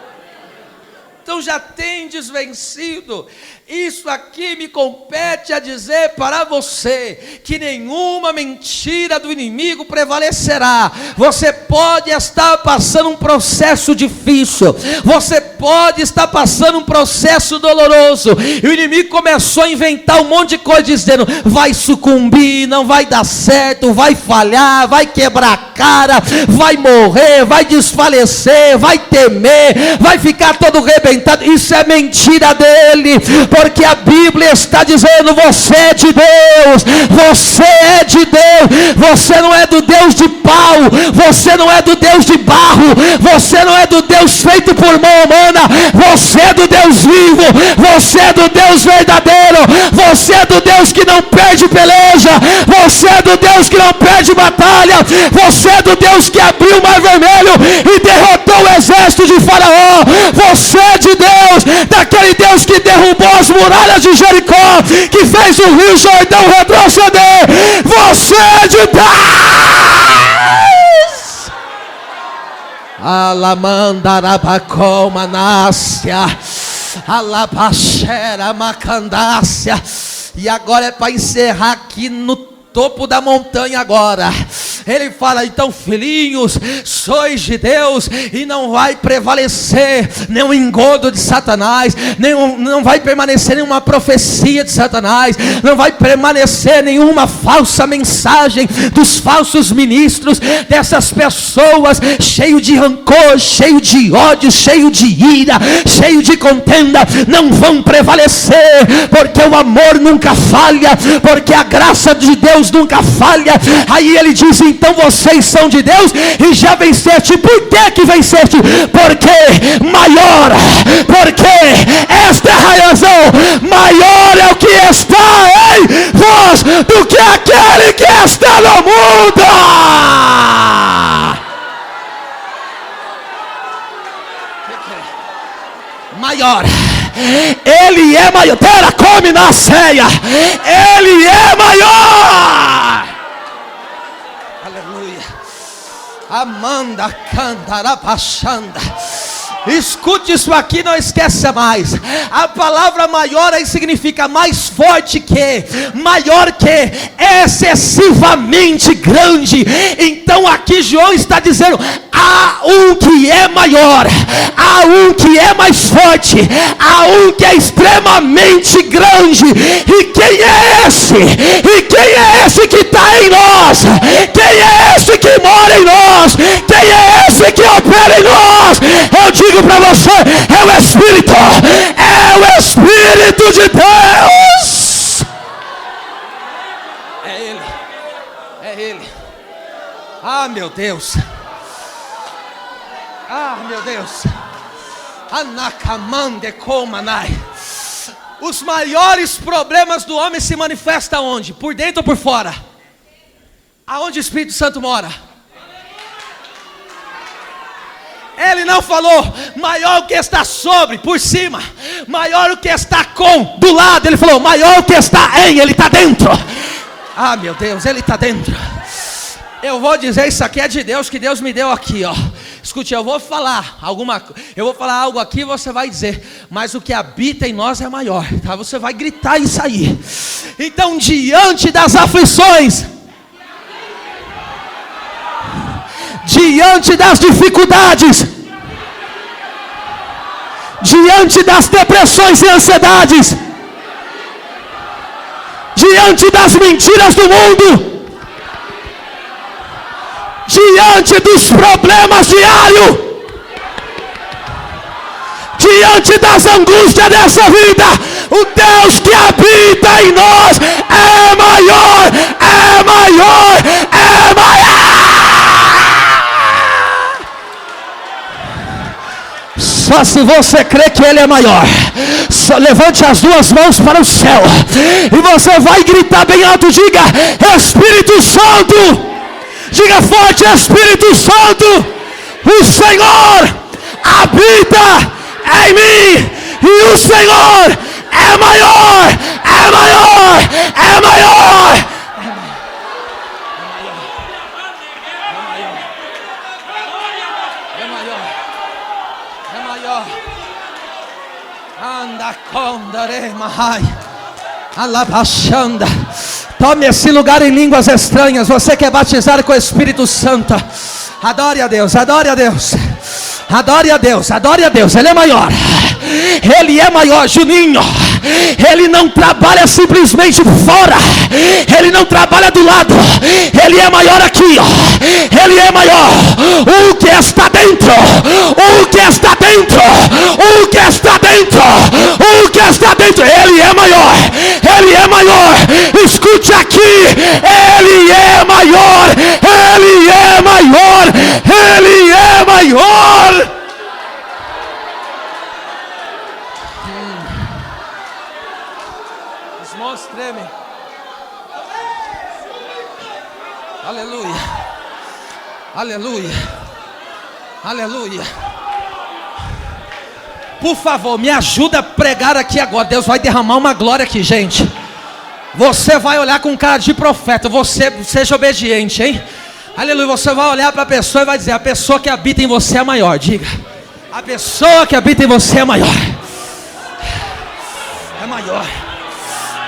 então já tendes vencido. Isso aqui me compete a dizer para você, que nenhuma mentira do inimigo prevalecerá. Você pode estar passando um processo difícil, você pode estar passando um processo doloroso, e o inimigo começou a inventar um monte de coisa, dizendo: vai sucumbir, não vai dar certo, vai falhar, vai quebrar a cara, vai morrer, vai desfalecer, vai temer, vai ficar todo rebentado. Isso é mentira dele, porque a Bíblia está dizendo: você é de Deus, você é de Deus, você não é do Deus de pau, você não é do Deus de barro, você não é do Deus feito por mão humana, você é do Deus vivo, você é do Deus verdadeiro, você é do Deus que não perde peleja, você é do Deus que não perde batalha, você é do Deus que abriu o mar vermelho e derrotou o exército de Faraó, você é de Deus, daquele Deus que derrubou as muralhas de Jericó, que fez o rio Jordão retroceder. Você é de Deus. Alamandarabacó manácia, alabaxera macandácia. E agora é para encerrar aqui no topo da montanha agora. Ele fala: então, filhinhos, sois de Deus, e não vai prevalecer nenhum engodo de Satanás, não vai permanecer nenhuma profecia de Satanás, não vai permanecer nenhuma falsa mensagem dos falsos ministros, dessas pessoas cheio de rancor, cheio de ódio, cheio de ira, cheio de contenda. Não vão prevalecer, porque o amor nunca falha, porque a graça de Deus nunca falha. Aí ele diz: então vocês são de Deus e já venceste. Por que venceste? Porque maior, porque esta é a razão, maior é o que está em vós do que aquele que está no mundo. Maior, ele é maior. Pera, come na ceia, ele é maior. Aleluia. Amanda candarabachanda. Escute isso aqui, não esqueça mais. A palavra maior aí significa mais forte que, maior que, excessivamente grande. Então aqui João está dizendo: há um que é maior, há um que é mais forte, há um que é extremamente grande. E quem é esse? E quem é esse que está em nós? Quem é esse que mora em nós? Quem é esse que opera em nós? Eu digo para você: é o Espírito, é o Espírito de Deus. É Ele, é Ele. Ah, meu Deus. Ah, meu Deus. Anakamande komanai. Os maiores problemas do homem se manifestam onde? Por dentro ou por fora? Aonde o Espírito Santo mora? Ele não falou maior o que está sobre, por cima, maior o que está com, do lado. Ele falou maior o que está em, ele está dentro. Ah, meu Deus, ele está dentro. Eu vou dizer, isso aqui é de Deus, que Deus me deu aqui, ó. Escute, eu vou falar algo aqui, você vai dizer, mas o que habita em nós é maior, tá? Você vai gritar isso aí. Então, diante das aflições, diante das dificuldades, diante das depressões e ansiedades, diante das mentiras do mundo, diante dos problemas diários, diante das angústias dessa vida, o Deus que habita em nós é maior, é maior, é maior. Só se você crê que Ele é maior, só levante as duas mãos para o céu e você vai gritar bem alto, diga: Espírito Santo. Diga forte: Espírito Santo, o Senhor habita em mim, e o Senhor é maior, é maior, é maior. É maior, Alabashanda. Tome esse lugar em línguas estranhas. Você que é batizado com o Espírito Santo, adore a Deus, adore a Deus, adore a Deus, adore a Deus. Ele é maior, Ele é maior, Juninho. Ele não trabalha simplesmente fora, Ele não trabalha do lado, Ele é maior aqui, ó. Ele é maior, o que está dentro, o que está dentro, o que está dentro, o que está dentro. Ele é maior, Ele é maior. Escute aqui, Ele é maior, Ele é maior, Ele é maior. Os mãos tremem. Aleluia, aleluia, aleluia. Por favor, me ajuda a pregar aqui agora. Deus vai derramar uma glória aqui, gente. Você vai olhar com cara de profeta. Você seja obediente, hein? Aleluia. Você vai olhar para a pessoa e vai dizer: a pessoa que habita em você é maior. Diga: a pessoa que habita em você é maior. É maior.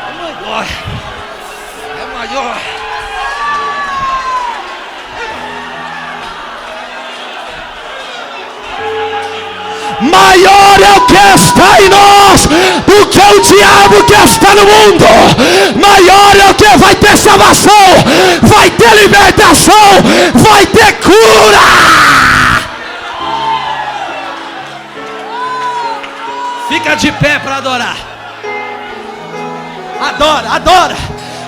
É maior. É maior. Maior é o que está em nós do que o diabo que está no mundo. Maior é o que vai ter salvação, vai ter libertação, vai ter cura. Fica de pé para adorar. Adora, adora.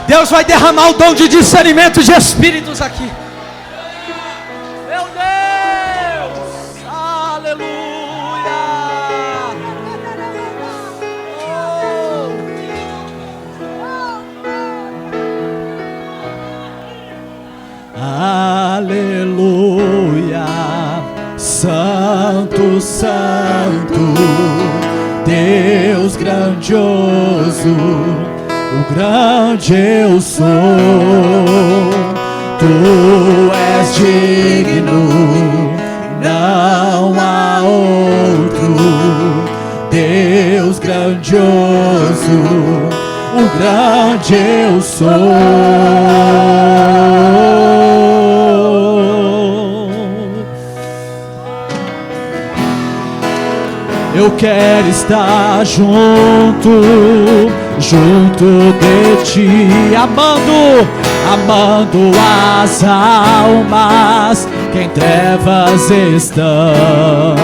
Deus vai derramar o dom de discernimento de espíritos aqui. Meu Deus, aleluia. Aleluia, Santo, Santo, Deus grandioso, o grande eu sou. Tu és digno, não há outro. Deus grandioso, o grande eu sou. Eu quero estar junto de ti, amando as almas que em trevas estão.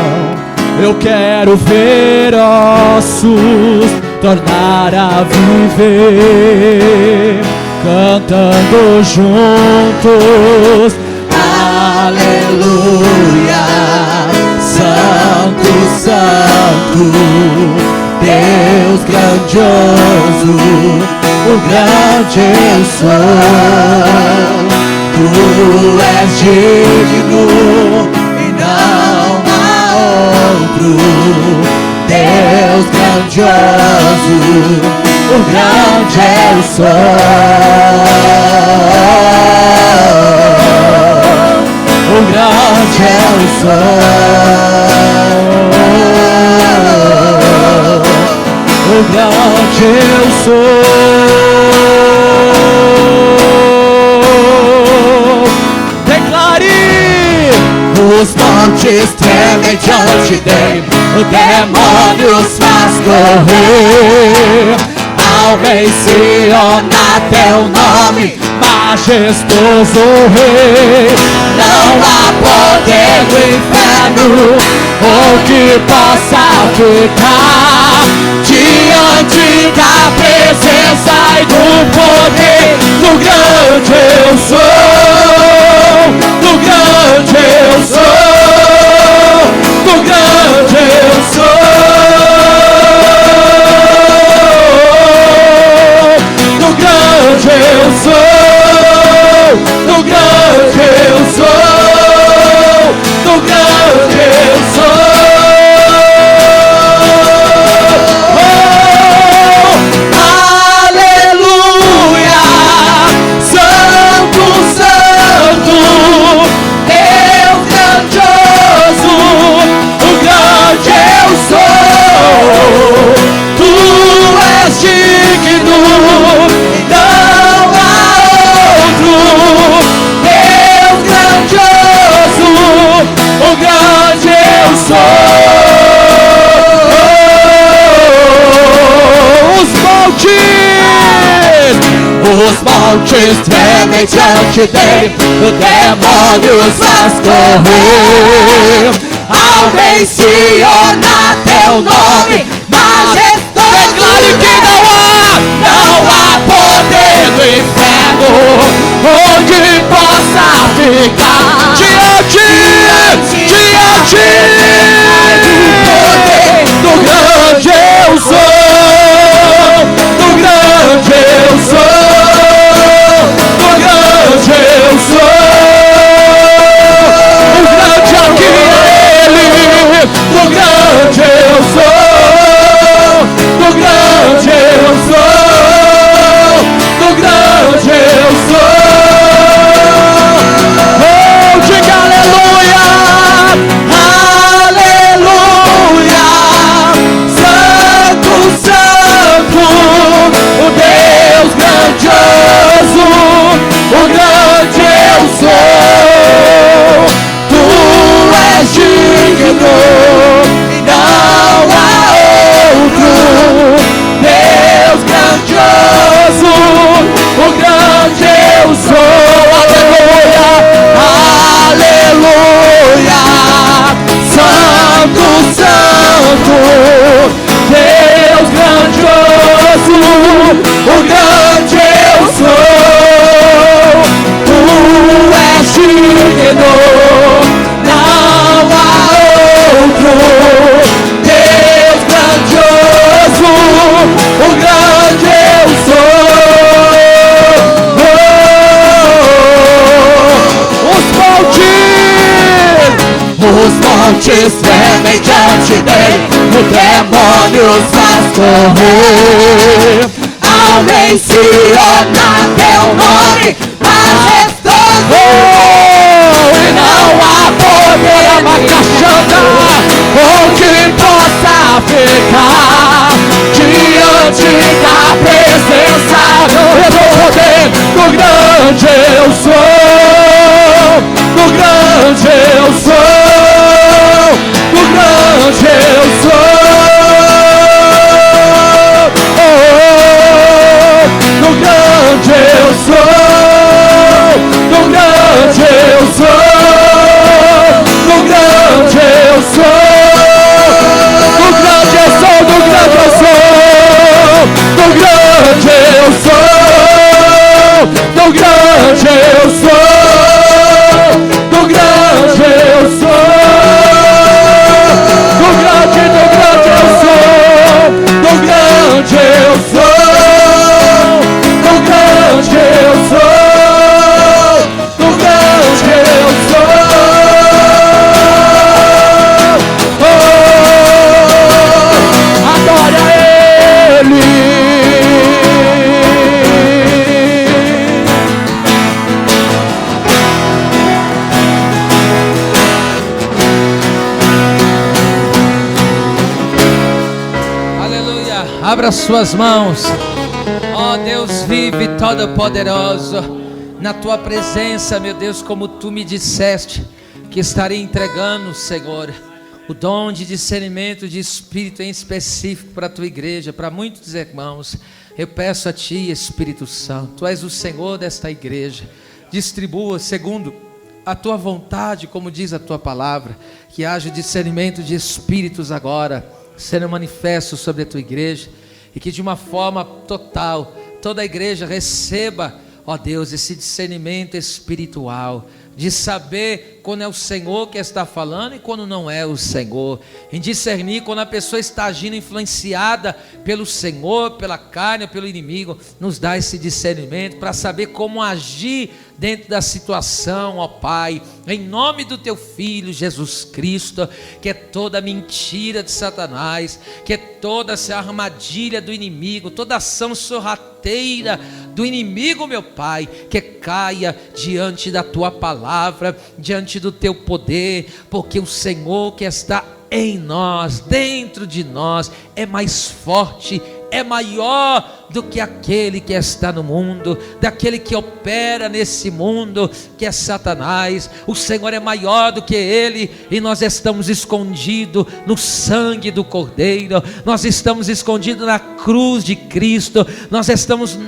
Eu quero ver ossos tornar a viver, cantando juntos, aleluia. Santo, Santo, Deus grandioso, o grande eu sou. Tu és digno e não há outro. Deus grandioso, o grande eu sou. O grande eu sou. O grande eu sou. Declare: os montes tremem diante dele, o demônio os faz correr. Ao menciona teu nome, majestoso Rei. Não há poder no inferno ou que possa ficar diante da presença e do poder do grande eu sou. Do grande eu sou. Do grande eu sou. Do grande eu sou. Do grande eu sou. Do grande eu sou. Oh, aleluia. Os montes tremem diante dele, os demônios faz correr. Ao mencionar teu nome, majestoso, declare que não há poder do inferno onde possa ficar diante do grande eu sou, do grande eu sou, do grande eu sou, o grande aqui é ele, do grande eu sou, do grande eu sou, do grande eu sou. Oh, diga aleluia, aleluia, Santo, Santo, o Deus grandioso, o grande eu sou. Tu és digno, não há outro. Deus grandioso, o grande eu sou. Aleluia, aleluia, Santo, Santo, Deus grandioso, o grande eu sou. Tu és digno, não há outro. Deus grandioso, o grande eu sou. Os montes tremem diante dele, o demônio faz correr. Ao mencionar teu nome, majestoso, e não há poder abacaxanda onde possa ficar diante da presença do poder do grande eu sou, do grande eu sou, do grande eu sou, do grande eu sou, do grande eu sou, do grande eu sou, do grande eu sou, do grande eu sou, do grande eu sou, do grande eu sou, do grande eu sou, do grande eu sou, do grande eu sou, do grande eu sou, do grande eu sou. Oh, adore a Ele. Abra suas mãos. Ó Deus vive todo-poderoso, na tua presença, meu Deus, como tu me disseste que estaria entregando, Senhor, o dom de discernimento de espírito em específico para a tua igreja, para muitos irmãos. Eu peço a ti, Espírito Santo, tu és o Senhor desta igreja, distribua segundo a tua vontade, como diz a tua palavra, que haja discernimento de espíritos agora sendo manifesto sobre a tua igreja, e que de uma forma total toda a igreja receba, ó Deus, esse discernimento espiritual, de saber quando é o Senhor que está falando e quando não é o Senhor, em discernir quando a pessoa está agindo influenciada pelo Senhor, pela carne ou pelo inimigo. Nos dá esse discernimento para saber como agir dentro da situação, ó Pai, em nome do teu Filho Jesus Cristo, que é toda mentira de Satanás, que é toda essa armadilha do inimigo, toda ação sorrateira do inimigo, meu Pai, que caia diante da tua palavra, diante do teu poder, porque o Senhor que está em nós, dentro de nós, é mais forte, é maior do que aquele que está no mundo, daquele que opera nesse mundo, que é Satanás. O Senhor é maior do que ele, e nós estamos escondidos no sangue do Cordeiro, nós estamos escondidos na cruz de Cristo, nós estamos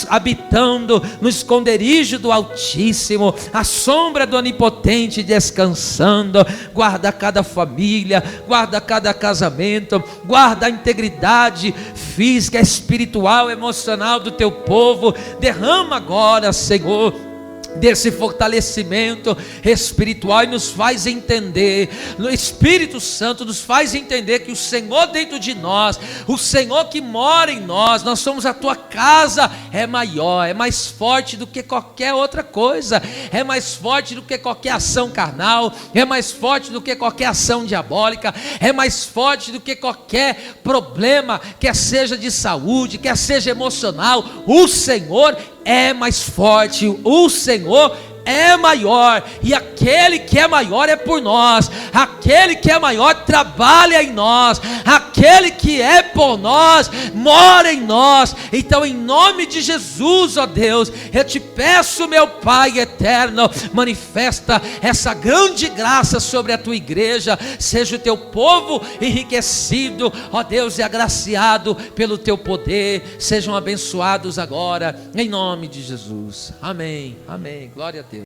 habitando no esconderijo do Altíssimo, a sombra do Onipotente descansando. Guarda cada família, guarda cada casamento, guarda a integridade física, espiritual, emocional do teu povo. Derrama agora, Senhor, desse fortalecimento espiritual, e nos faz entender, no Espírito Santo nos faz entender que o Senhor dentro de nós, o Senhor que mora em nós, nós somos a tua casa, é maior, é mais forte do que qualquer outra coisa, é mais forte do que qualquer ação carnal, é mais forte do que qualquer ação diabólica, é mais forte do que qualquer problema, quer seja de saúde, quer seja emocional. O Senhor é mais forte, o Senhor é maior, e aquele que é maior é por nós, aquele que é maior trabalha em nós, aquele que é por nós mora em nós. Então, em nome de Jesus, ó Deus, eu te peço, meu Pai eterno, manifesta essa grande graça sobre a tua igreja, seja o teu povo enriquecido, ó Deus, e agraciado pelo teu poder. Sejam abençoados agora, em nome de Jesus. Amém, amém, glória a Deus.